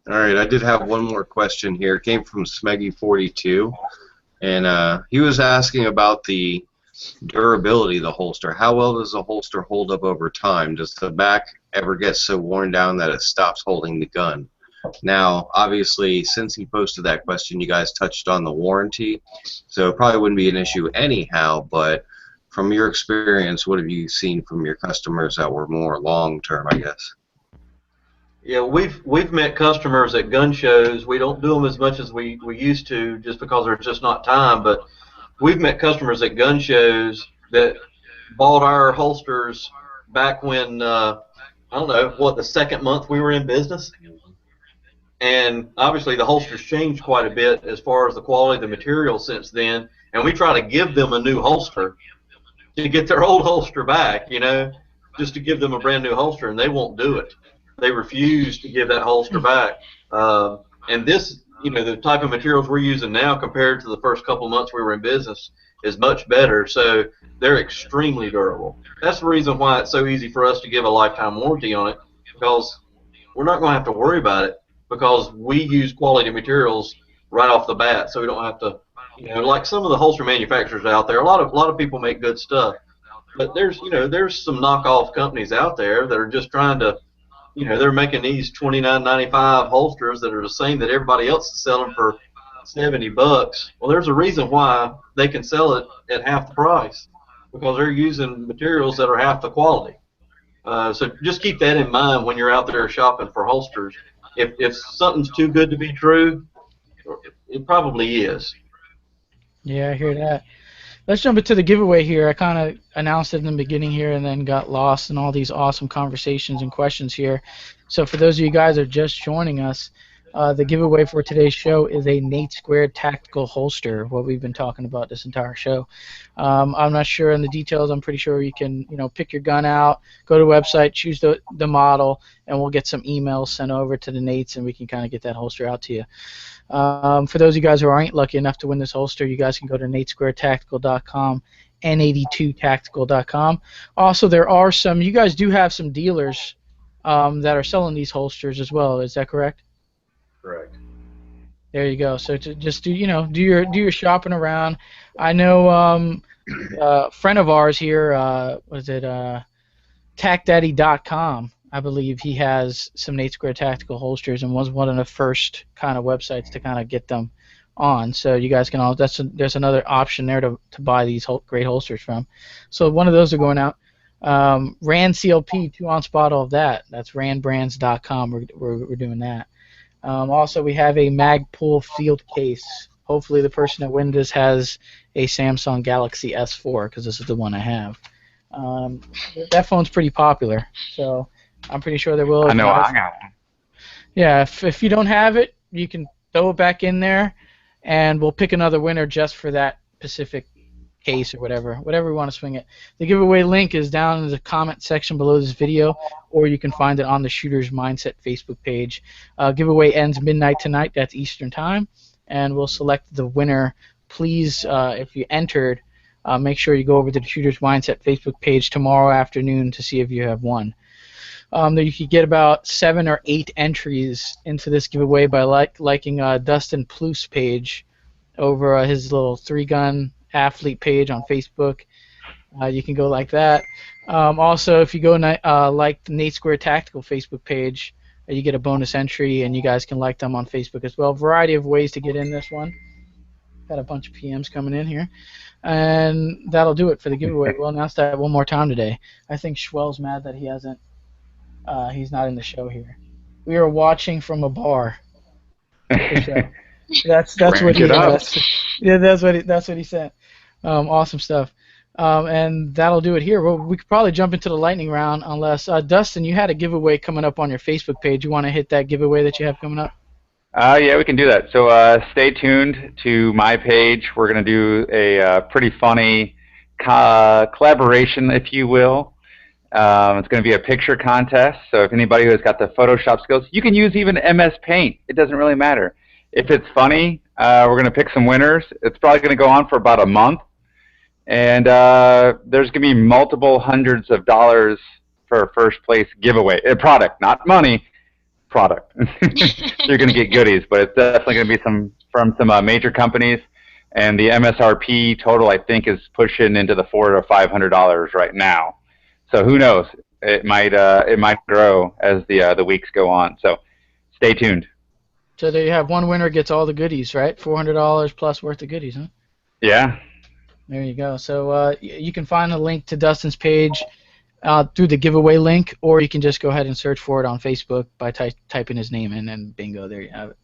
All right, I did have one more question here. It came from Smeggy42, and he was asking about the durability of the holster. How well does the holster hold up over time? Does the back ever get so worn down that it stops holding the gun? Now, obviously, since he posted that question, you guys touched on the warranty, so it probably wouldn't be an issue anyhow, but from your experience, what have you seen from your customers that were more long-term, I guess? Yeah, we've met customers at gun shows. We don't do them as much as we used to just because there's just not time, but we've met customers at gun shows that bought our holsters back when, I don't know, the second month we were in business? And obviously the holster's changed quite a bit as far as the quality of the material since then, and we try to give them a new holster to get their old holster back, just to give them a brand new holster, and they won't do it. they refuse to give that holster back. And this, the type of materials we're using now compared to the first couple months we were in business is much better. So they're extremely durable. That's the reason why it's so easy for us to give a lifetime warranty on it, because we're not going to have to worry about it, because we use quality materials right off the bat, so we don't have to, like some of the holster manufacturers out there. A lot of people make good stuff, but there's some knockoff companies out there that are just trying to, they're making these $29.95 holsters that are the same that everybody else is selling for $70. Well, there's a reason why they can sell it at half the price, because they're using materials that are half the quality. So just keep that in mind when you're out there shopping for holsters. If something's too good to be true, it probably is. Yeah, I hear that. Let's jump into the giveaway here. I kind of announced it in the beginning here and then got lost in all these awesome conversations and questions here. So for those of you guys that are just joining us, the giveaway for today's show is a Nate Squared tactical holster, what we've been talking about this entire show. I'm not sure on the details. I'm pretty sure you can, pick your gun out, go to the website, choose the model, and we'll get some emails sent over to the Nates, and we can kind of get that holster out to you. For those of you guys who aren't lucky enough to win this holster, you guys can go to NateSquaredTactical.com, N82Tactical.com. Also, you guys do have some dealers that are selling these holsters as well. Is that correct? Correct. There you go. So just do your shopping around. I know a friend of ours here, TacDaddy.com. I believe he has some Nate Square tactical holsters and was one of the first kind of websites to kind of get them on. So you guys can there's another option there to buy these great holsters from. So one of those are going out. Rand CLP 2-ounce bottle of that. That's randbrands.com. We're doing that. Also, we have a Magpul field case. Hopefully the person that wins this has a Samsung Galaxy S4, because this is the one I have. That phone's pretty popular, so I'm pretty sure there will. I know I got one. Yeah, if you don't have it, you can throw it back in there, and we'll pick another winner just for that specific case or whatever we want to swing it. The giveaway link is down in the comment section below this video, or you can find it on the Shooter's Mindset Facebook page. Giveaway ends midnight tonight, that's Eastern time, and we'll select the winner. Please, if you entered, make sure you go over to the Shooter's Mindset Facebook page tomorrow afternoon to see if you have won. You could get about 7 or 8 entries into this giveaway by liking Dustin Ploufe's page over his little 3-gun athlete page on Facebook. You can go like that. Also, if you go like the Nate Square Tactical Facebook page, you get a bonus entry, and you guys can like them on Facebook as well. Variety of ways to get in this one. Got a bunch of PMs coming in here. And that'll do it for the giveaway. We'll announce that one more time today. I think Schwell's mad that he's not in the show here. We are watching from a bar. That's what he does. Yeah, that's what he said. Awesome stuff. And that'll do it here. Well, we could probably jump into the lightning round unless Dustin, you had a giveaway coming up on your Facebook page. You want to hit that giveaway that you have coming up? Yeah, we can do that. So stay tuned to my page. We're going to do a pretty funny collaboration, if you will. It's going to be a picture contest. So if anybody who has got the Photoshop skills, you can use even MS Paint. It doesn't really matter. If it's funny, we're going to pick some winners. It's probably going to go on for about a month. And there's going to be multiple hundreds of dollars for a first place giveaway. A product, not money. Product. You're going to get goodies, but it's definitely going to be from some major companies, and the MSRP total I think is pushing into the $400 to $500 right now. So who knows? It might grow as the weeks go on. So stay tuned. So there you have one winner gets all the goodies, right? $400 plus worth of goodies, huh? Yeah. There you go. So you can find the link to Dustin's page through the giveaway link, or you can just go ahead and search for it on Facebook by typing his name in, and bingo, there you have it.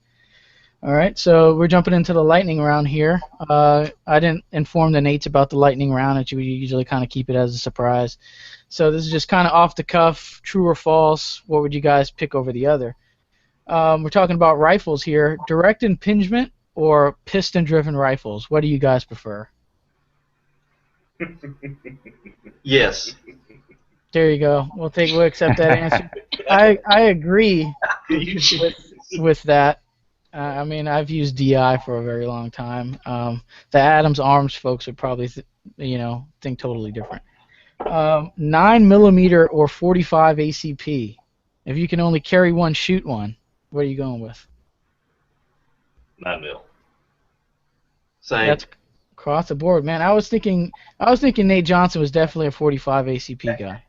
All right, so we're jumping into the lightning round here. I didn't inform the Nates about the lightning round, as you usually kind of keep it as a surprise. So this is just kind of off the cuff, true or false. What would you guys pick over the other? We're talking about rifles here. Direct impingement or piston-driven rifles? What do you guys prefer? Yes. There you go. We'll accept that answer. I agree with that. I mean, I've used DI for a very long time. The Adams Arms folks would probably, think totally different. 9mm or 45 ACP. If you can only carry one, shoot one. What are you going with? 9 mil. Same. That's across the board, man. I was thinking Nate Johnson was definitely a 45 ACP guy,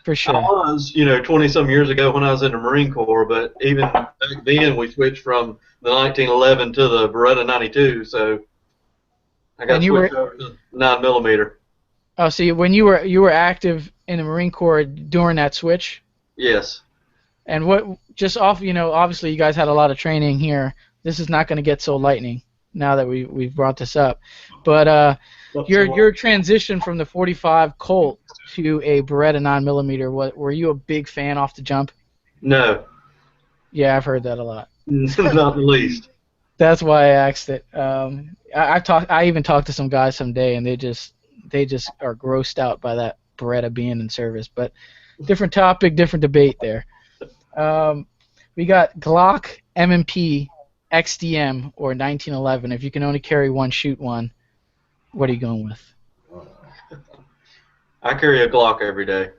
for I sure. was, 20-some years ago when I was in the Marine Corps, but even back then we switched from the 1911 to the Beretta 92, so I got switched over to 9mm. Oh, so when you were active in the Marine Corps during that switch? Yes. And obviously you guys had a lot of training here. This is not going to get so lightning now that we've brought this up. But your transition from the 45 Colt to a Beretta 9mm, were you a big fan off the jump? No. Yeah, I've heard that a lot. Not the least. That's why I asked it. I even talked to some guys someday, and they just are grossed out by that Beretta being in service. But different topic, different debate there. We got Glock, M&P, XDM, or 1911. If you can only carry one, shoot one. What are you going with? I carry a Glock every day.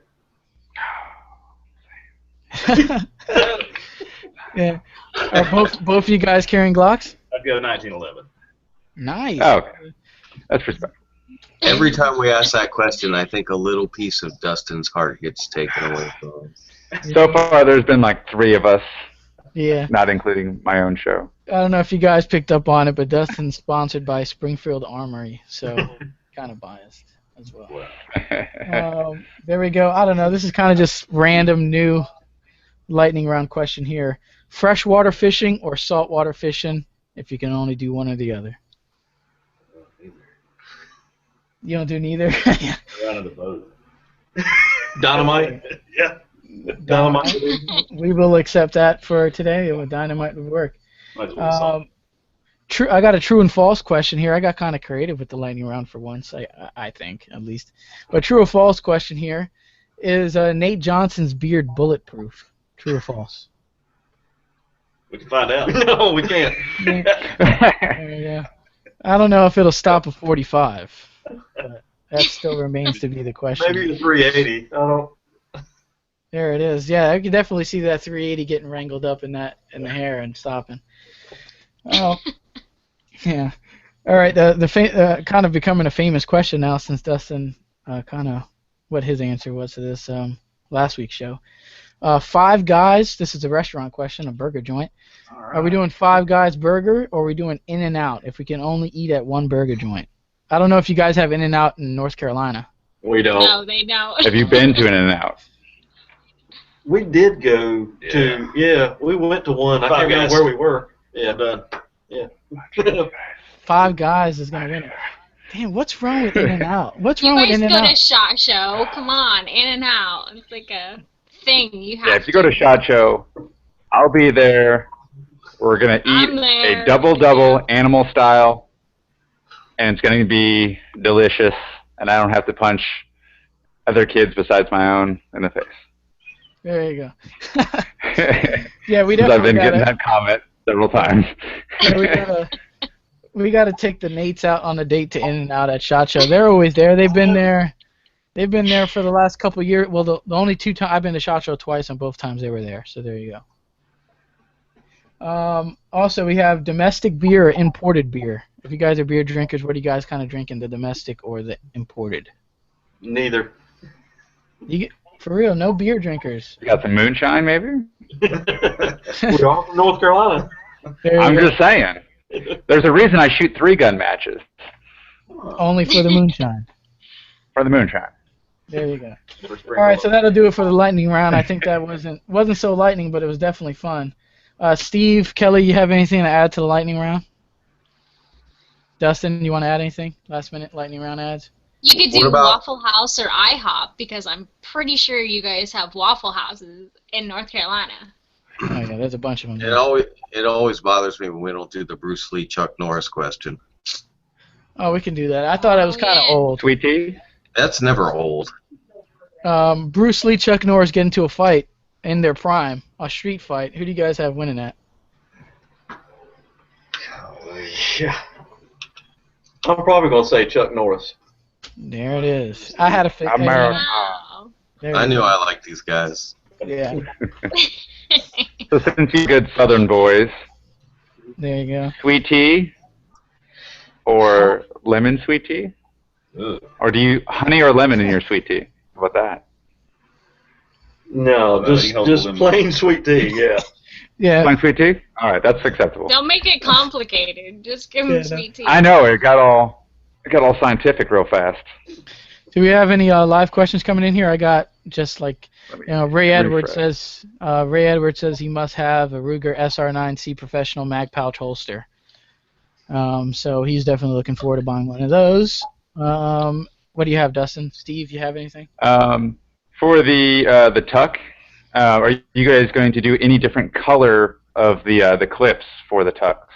Yeah. Are both you guys carrying Glocks? I'd go 1911. Nice. Oh, okay. That's respectful. Every time we ask that question, I think a little piece of Dustin's heart gets taken away from him. So far, there's been like 3 of us, Yeah. not including my own show. I don't know if you guys picked up on it, but Dustin's sponsored by Springfield Armory, so kind of biased as well. There we go. I don't know. This is kind of just random new lightning round question here. Freshwater fishing or saltwater fishing, if you can only do one or the other? You don't do neither? Out of the boat. Dynamite? Yeah. Dynamite? We will accept that for today. Dynamite would work. Might as well salt. I got a true and false question here. I got kind of creative with the lightning round for once, I think, at least. But true or false question here is Nate Johnson's beard bulletproof? True or false? We can find out. No, we can't. Yeah. I don't know if it'll stop a 45, but that still remains to be the question. Maybe the 380. I don't. There it is. Yeah, I can definitely see that 380 getting wrangled up in the hair and stopping. Oh, yeah. All right. The kind of becoming a famous question now since Dustin kind of what his answer was to this last week's show. Five Guys. This is a restaurant question, a burger joint. Right. Are we doing Five Guys burger or are we doing In-N-Out? If we can only eat at one burger joint. I don't know if you guys have In-N-Out in North Carolina. We don't. No, they don't. Have you been to In-N-Out? We did go to, we went to one. I can't remember where we were. Yeah, done. Yeah. Five Guys is going to win it. Damn, what's wrong with In-N-Out? What's wrong with In-N-Out? You guys go to SHOT Show. Come on, In-N-Out. It's like a thing you have. Yeah, if you go to SHOT Show, I'll be there. We're going to eat a double-double animal style, and it's going to be delicious, and I don't have to punch other kids besides my own in the face. There you go. Yeah, we definitely I've been getting that comment several times. Yeah, we gotta take the Nates out on a date to In-N-Out at SHOT Show. They're always there. They've been there for the last couple of years. Well, the only 2 times I've been to SHOT Show twice, and both times they were there. So there you go. Also, we have domestic beer or imported beer. If you guys are beer drinkers, what are you guys kind of drinking, the domestic or the imported? Neither. For real, no beer drinkers. You got some moonshine, maybe? We're all from North Carolina. I'm just saying. There's a reason I shoot 3-gun matches. Only for the moonshine. For the moonshine. There you go. All right, so that'll do it for the lightning round. I think that wasn't so lightning, but it was definitely fun. Steve, Kelly, you have anything to add to the lightning round? Dustin, you want to add anything? Last minute lightning round ads? You could do Waffle House or IHOP because I'm pretty sure you guys have Waffle Houses in North Carolina. Oh yeah, there's a bunch of them. It always bothers me when we don't do the Bruce Lee, Chuck Norris question. Oh, we can do that. I thought it was kind of old. Sweet tea? That's never old. Bruce Lee, Chuck Norris get into a fight in their prime, a street fight. Who do you guys have winning that? Yeah. I'm probably going to say Chuck Norris. There it is. I had a fit. America. Wow. I knew I liked these guys. Yeah, So since you good Southern boys, there you go. sweet tea or lemon sweet tea? Ugh. Or do you honey or lemon in your sweet tea? How about that? No, Well, he holds just them. plain sweet tea, yeah. Yeah, Plain sweet tea? All right, that's acceptable. Don't make it complicated. Just give Yeah, them sweet tea. I know it got all scientific real fast. do we have any live questions coming in here? I got just like, Ray Edwards refresh. says he must have a Ruger SR9C Professional mag pouch holster. So he's definitely looking forward to buying one of those. What do you have, Dustin? Steve, you have anything? For the tuck, are you guys going to do any different color of the clips for the tucks,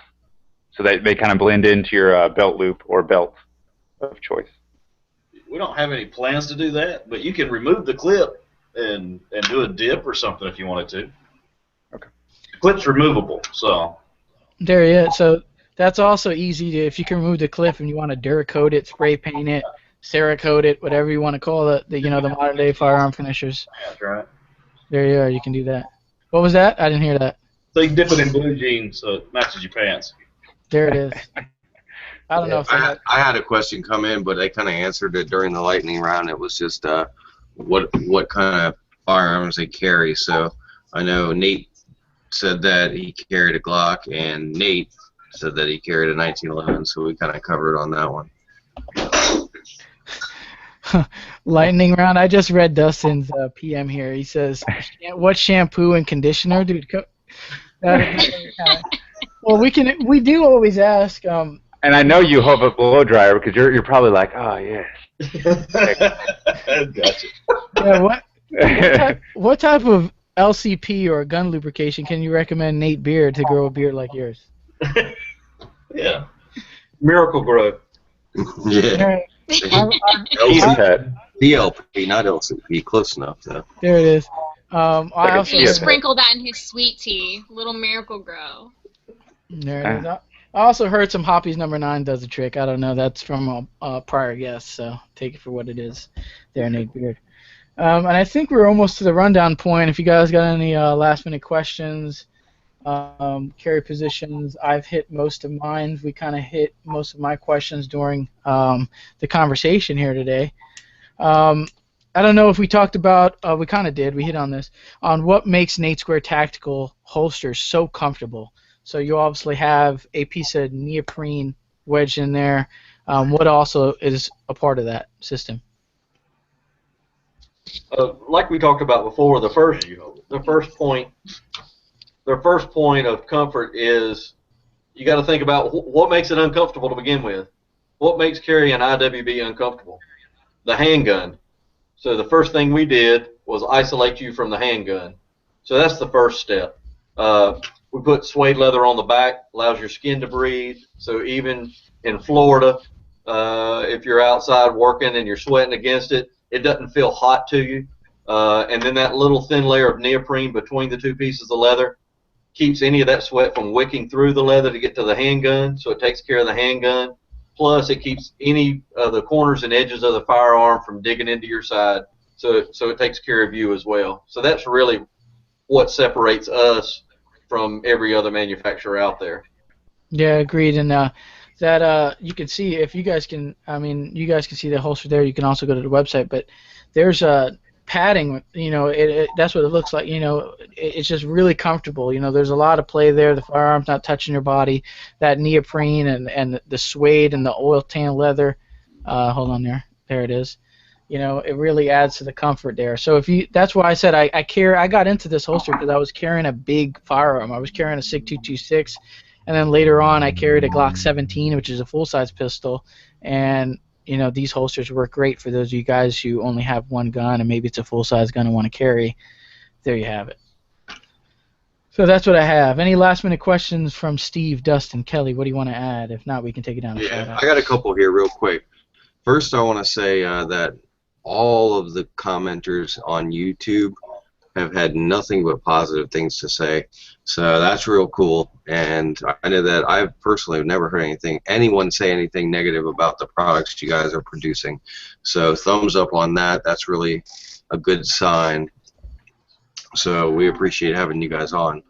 so that they kind of blend into your belt loop or belt of choice? We don't have any plans to do that, but you can remove the clip and do a dip or something if you wanted to. Okay. The clip's removable, so There he is. So that's also easy to, if you can remove the clip and you want to Duracoat it, spray paint it, Cerakote it, whatever you want to call it, the modern day firearm finishers. that's right. There you are. You can do that. What was that? I didn't hear that. So you can dip it in blue jeans so it matches your pants. There it is. I don't know if I had a question come in, but I kind of answered it during the lightning round. It was just what kind of firearms they carry. So I know Nate said that he carried a Glock, and Nate said that he carried a 1911. So we kind of covered on that one. lightning round. I just read Dustin's PM here. He says, "What shampoo and conditioner, dude?" Well, we do always ask. And I know you hope a blow dryer because you're probably like, oh yes. Gotcha. Yeah, what type of LCP or gun lubrication can you recommend Nate Beard to grow a beard like yours? Yeah. Miracle Grow. Yeah. DLP, not LCP. Close enough, though. There it is. I Like a also You Yeah. sprinkle that in his sweet tea. Little Miracle Grow. there it is. I also heard some Hoppy's number 9 does the trick. I don't know. That's from a prior guest, so take it for what it is. There, Nate Beard. And I think we're almost to the rundown point. If you guys got any last-minute questions, carry positions, I've hit most of mine. We kind of hit most of my questions during the conversation here today. I don't know if we talked about, we kind of did, we hit on this, on what makes Nate Square Tactical holsters so comfortable. So you obviously have a piece of neoprene wedged in there. What also is a part of that system? Like we talked about before, the first point of comfort is you got to think about what makes it uncomfortable to begin with. What makes carrying an IWB uncomfortable? The handgun. So the first thing we did was isolate you from the handgun. So that's the first step. We put suede leather on the back, allows your skin to breathe. So even in Florida, if you're outside working and you're sweating against it, it doesn't feel hot to you. And then that little thin layer of neoprene between the two pieces of leather keeps any of that sweat from wicking through the leather to get to the handgun, so it takes care of the handgun. Plus, it keeps any of the corners and edges of the firearm from digging into your side, so it takes care of you as well. So that's really what separates us from every other manufacturer out there. Yeah, agreed. And that you can see, if you guys can, you guys can see the holster there. You can also go to the website, but there's padding. That's what it looks like. It's just really comfortable. There's a lot of play there. The firearm's not touching your body. That neoprene and the suede and the oil tan leather. Hold on there. There it is. It really adds to the comfort there. So that's why I said I got into this holster because I was carrying a big firearm. I was carrying a SIG 226, and then later on I carried a Glock 17, which is a full-size pistol. And these holsters work great for those of you guys who only have one gun and maybe it's a full-size gun and want to carry. There you have it. So that's what I have. Any last-minute questions from Steve, Dustin, Kelly? What do you want to add? If not, we can take it down. Yeah, I got a couple here real quick. First, I want to say that all of the commenters on YouTube have had nothing but positive things to say. So that's real cool. And I know that I personally have never heard anyone say anything negative about the products you guys are producing. So thumbs up on that. That's really a good sign. So we appreciate having you guys on.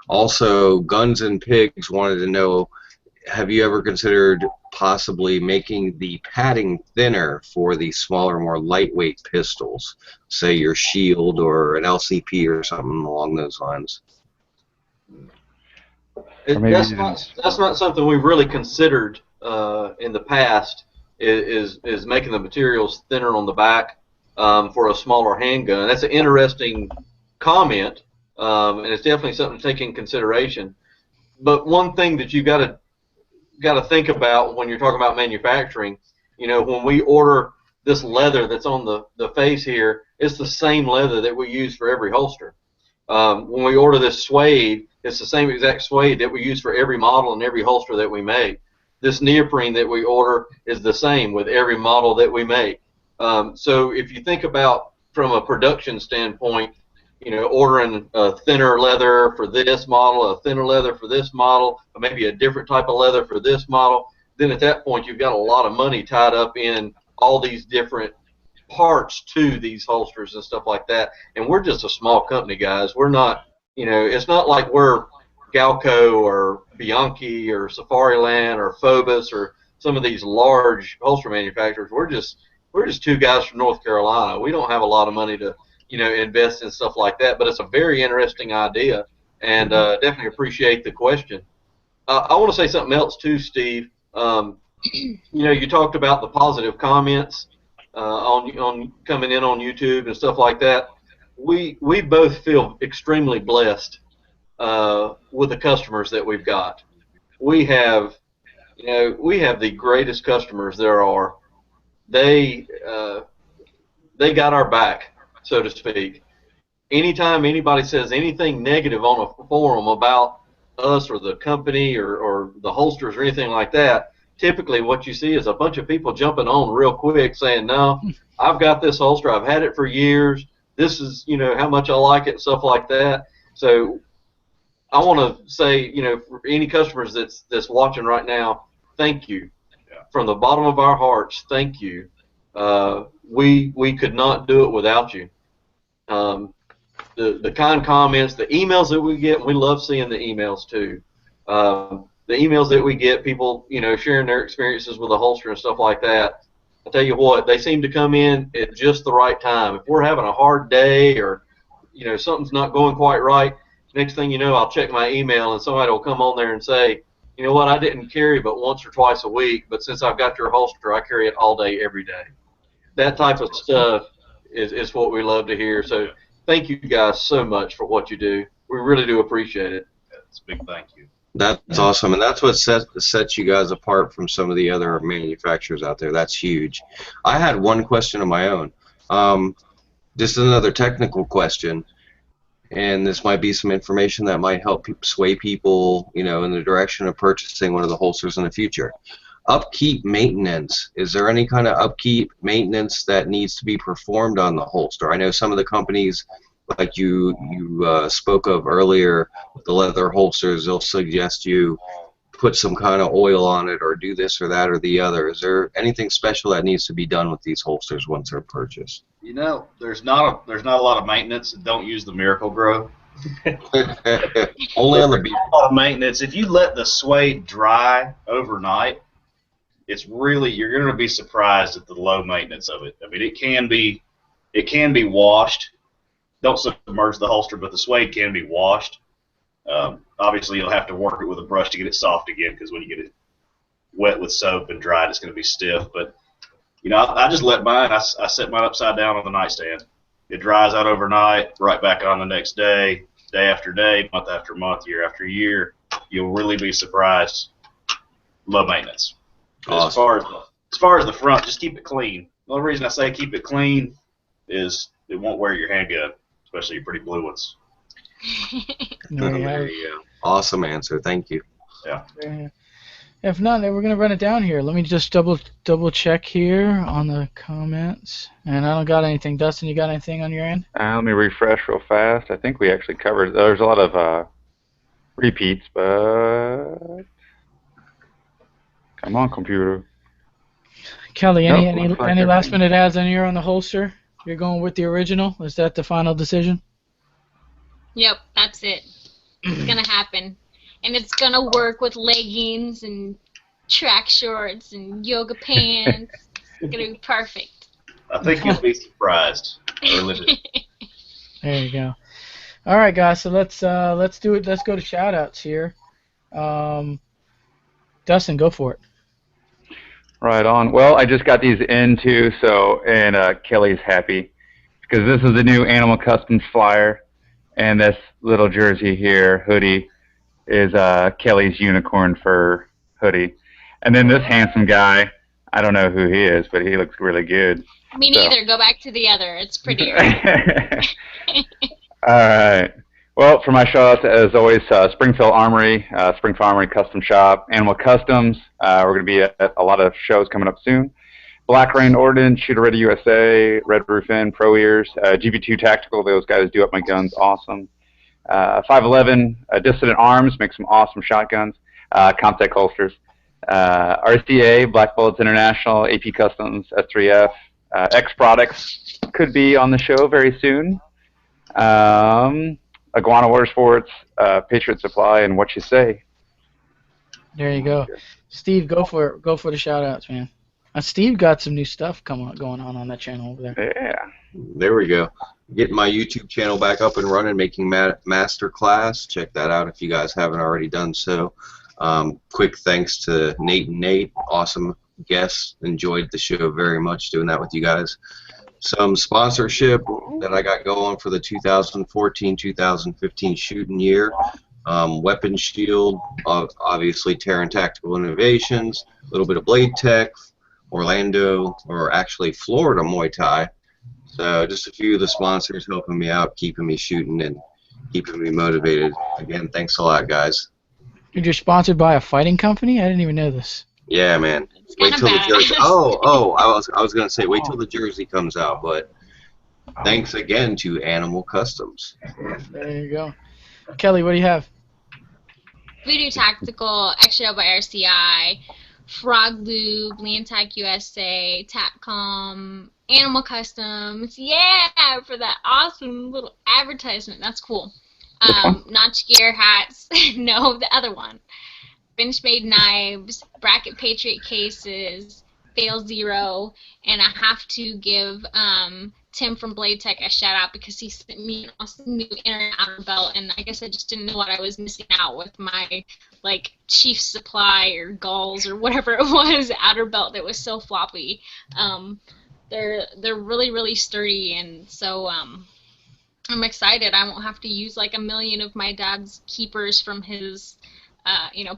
Also, Guns and Pigs wanted to know, have you ever considered possibly making the padding thinner for the smaller, more lightweight pistols? Say your Shield or an LCP or something along those lines. That's not something we've really considered in the past. Is making the materials thinner on the back for a smaller handgun. That's an interesting comment, and it's definitely something to take in consideration. But one thing that you got to think about when you're talking about manufacturing, when we order this leather that's on the face here, it's the same leather that we use for every holster. When we order this suede, it's the same exact suede that we use for every model and every holster that we make. This neoprene that we order is the same with every model that we make. So if you think about from a production standpoint, ordering a thinner leather for this model, a thinner leather for this model, or maybe a different type of leather for this model, then at that point you've got a lot of money tied up in all these different parts to these holsters and stuff like that. And we're just a small company, guys. We're not, it's not like we're Galco or Bianchi or Safariland or Phobos or some of these large holster manufacturers. We're just two guys from North Carolina. We don't have a lot of money to invest in stuff like that, but it's a very interesting idea, and definitely appreciate the question. I want to say something else too, Steve. You talked about the positive comments on coming in on YouTube and stuff like that. We both feel extremely blessed with the customers that we've got. We have the greatest customers there are. They got our back, so to speak. Anytime anybody says anything negative on a forum about us or the company or the holsters or anything like that, typically what you see is a bunch of people jumping on real quick saying, no, I've got this holster, I've had it for years, this is how much I like it and stuff like that. So I want to say, for any customers that's watching right now, thank you. From the bottom of our hearts, thank you. We could not do it without you. The kind comments, the emails that we get, we love seeing the emails too. The emails that we get, people sharing their experiences with a holster and stuff like that. I tell you what, they seem to come in at just the right time. If we're having a hard day or something's not going quite right, next thing you know, I'll check my email and somebody will come on there and say, you know what, I didn't carry but once or twice a week, but since I've got your holster, I carry it all day, every day. That type of stuff is what we love to hear. So thank you guys so much for what you do. We really do appreciate it. It's a big thank you. That's awesome, and that's what sets you guys apart from some of the other manufacturers out there. That's huge. I had one question of my own. Just another technical question, and this might be some information that might help sway people, in the direction of purchasing one of the holsters in the future. Upkeep maintenance. Is there any kind of upkeep maintenance that needs to be performed on the holster? I know some of the companies, like you spoke of earlier, with the leather holsters, they'll suggest you put some kind of oil on it or do this or that or the other. Is there anything special that needs to be done with these holsters once they're purchased? There's not a lot of maintenance. Don't use the Miracle Grow. Only on the beach. A lot of maintenance. If you let the suede dry overnight, you're going to be surprised at the low maintenance of it. I mean, it can be washed. Don't submerge the holster, but the suede can be washed. Obviously, you'll have to work it with a brush to get it soft again, because when you get it wet with soap and dried, it's going to be stiff. But I just let mine. I set mine upside down on the nightstand. It dries out overnight, right back on the next day, day after day, month after month, year after year. You'll really be surprised. Low maintenance. Awesome. As far as the front, just keep it clean. The only reason I say keep it clean is it won't wear your handgun, especially your pretty blue ones. There you go. Awesome answer. Thank you. Yeah. Yeah, If not, then we're gonna run it down here. Let me just double check here on the comments. And I don't got anything. Dustin, you got anything on your end? Let me refresh real fast. I think we actually covered. There's a lot of repeats, but come on, computer. Kelly, Nope, any looks like any last everything. minute ads on your on the holster? You're going with the original? Is that the final decision? Yep, that's it. It's gonna happen, and it's gonna work with leggings and track shorts and yoga pants. It's gonna be perfect. I think you'll be surprised. Or legit. There you go. All right, guys. So let's do it. Let's go to shout outs here. Dustin, go for it. Right on. Well, I just got these in too, and Kelly's happy because this is the new Animal Customs flyer, and this little jersey here, hoodie, is Kelly's unicorn fur hoodie. And then this handsome guy, I don't know who he is, but he looks really good. Me neither. Go back to the other. It's prettier. All right. Well, for my shout-outs, as always, Springfield Armory, Springfield Armory Custom Shop, Animal Customs. We're going to be at a lot of shows coming up soon. Black Rain Ordnance, Shooter Ready USA, Red Roof Inn, Pro Ears, GB2 Tactical. Those guys do up my guns awesome. 511, Dissident Arms, make some awesome shotguns. Comtech holsters. RCA, Black Bullets International, AP Customs, S3F. X Products could be on the show very soon. Iguana Water Sports, Patriot Supply, and What You Say. There you go. Steve, go for it. Go for the shout outs, man. Steve got some new stuff going on that channel over there. Yeah. There we go. Getting my YouTube channel back up and running, making master class. Check that out if you guys haven't already done so. Quick thanks to Nate and Nate. Awesome guests. Enjoyed the show very much doing that with you guys. Some sponsorship that I got going for the 2014-2015 shooting year. Weapon Shield, obviously Terran Tactical Innovations, a little bit of Blade Tech, Orlando, or actually Florida Muay Thai. So just a few of the sponsors helping me out, keeping me shooting and keeping me motivated. Again, thanks a lot, guys. Dude, you're sponsored by a fighting company? I didn't even know this. Yeah, man. Wait till the jersey. I was gonna say wait till the jersey comes out, but thanks again to Animal Customs. There you go. Kelly, what do you have? Voodoo Tactical, XL by RCI, Frog Lube, Landtac USA, Tapcom, Animal Customs. Yeah, for that awesome little advertisement. That's cool. Notch Gear hats. No, the other one. Benchmade knives, Bracket Patriot cases, Fail Zero, and I have to give Tim from Blade Tech a shout out because he sent me an awesome new inner and outer belt, and I guess I just didn't know what I was missing out with my like Chief Supply or Gulls or whatever it was outer belt that was so floppy. They're really sturdy, and so I'm excited. I won't have to use like a million of my dad's keepers from his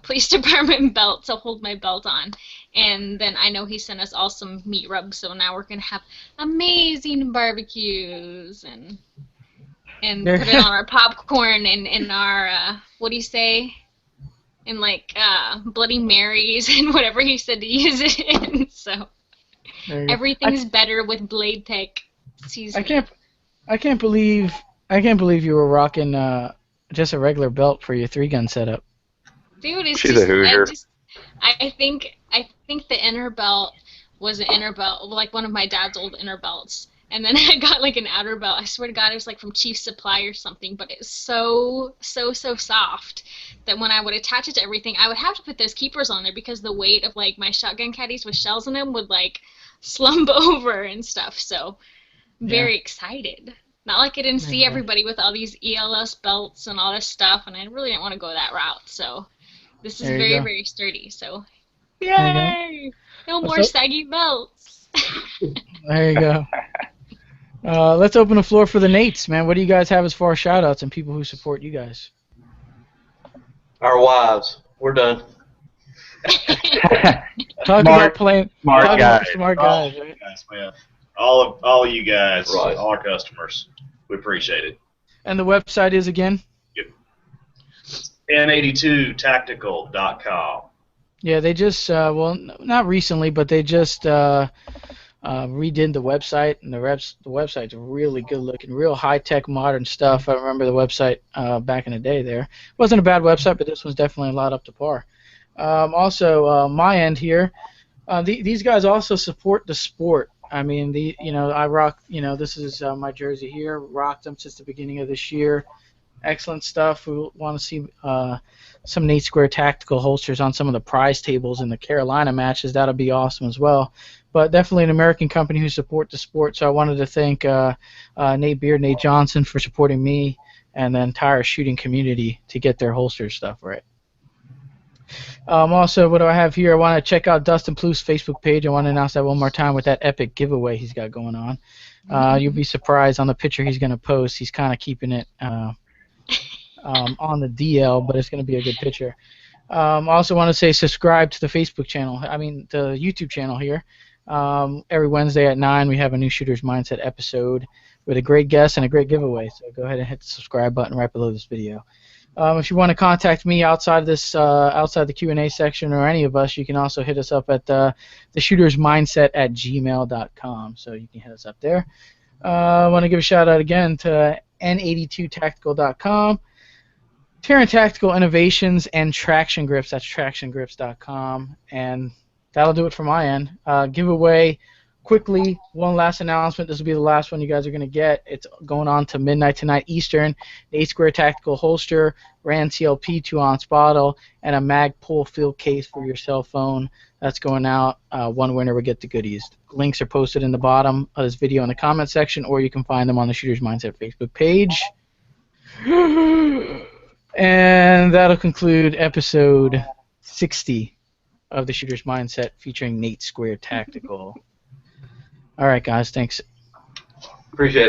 police department belt to hold my belt on. And then I know he sent us all some meat rubs, so now we're going to have amazing barbecues and put it on our popcorn and our, what do you say? And like Bloody Marys and whatever he said to use it in. So everything's better with Blade Tech seasoning. I can't believe you were rocking just a regular belt for your 3-gun setup. Dude, it's She's just, a Hoosier. I think the inner belt was an inner belt, like one of my dad's old inner belts. And then I got like an outer belt. I swear to God, it was like from Chief Supply or something. But it's so soft that when I would attach it to everything, I would have to put those keepers on there because the weight of like my shotgun caddies with shells in them would like slump over and stuff. So very excited. Not like I didn't see everybody with all these ELS belts and all this stuff, and I really didn't want to go that route. So this is very sturdy. So yay! No more saggy belts. There you go. Let's open the floor for the Nates, man. What do you guys have as far as shout-outs and people who support you guys? Our wives. We're done. Talk about playing. Smart guys. Smart guys, right? Guys, man. All you guys, Right. all our customers. We appreciate it. And the website is again? N82tactical.com. Yeah, they just not recently, but they just redid the website, and the website's really good looking, real high tech, modern stuff. I remember the website back in the day. There wasn't a bad website, but this one's definitely a lot up to par. Also, my end here, these guys also support the sport. I mean, I rock. This is my jersey here. Rocked them since the beginning of this year. Excellent stuff. We want to see some Nate Square tactical holsters on some of the prize tables in the Carolina matches. That'll be awesome as well. But definitely an American company who support the sport. So I wanted to thank Nate Beard, Nate Johnson for supporting me, and the entire shooting community to get their holster stuff right. Also, what do I have here? I want to check out Dustin Plouffe's Facebook page. I want to announce that one more time with that epic giveaway he's got going on. You'll be surprised on the picture he's going to post. He's kind of keeping it on the DL, but it's going to be a good picture. Also want to say subscribe to the Facebook channel. The YouTube channel here. Every Wednesday at 9 we have a new Shooter's Mindset episode with a great guest and a great giveaway. So go ahead and hit the subscribe button right below this video. If you want to contact me outside the Q&A section or any of us, you can also hit us up at the shootersmindset@gmail.com. So you can hit us up there. I want to give a shout out again to N82tactical.com, Terran Tactical Innovations, and Traction Grips. That's tractiongrips.com. And that'll do it for my end. Giveaway. Quickly, one last announcement. This will be the last one you guys are going to get. It's going on to midnight tonight Eastern. The 8-square tactical holster, Rand CLP 2-ounce bottle, and a Magpul field case for your cell phone. That's going out. One winner will get the goodies. Links are posted in the bottom of this video in the comment section, or you can find them on the Shooter's Mindset Facebook page. And that'll conclude episode 60 of the Shooter's Mindset featuring Nate Square Tactical. All right, guys. Thanks. Appreciate it.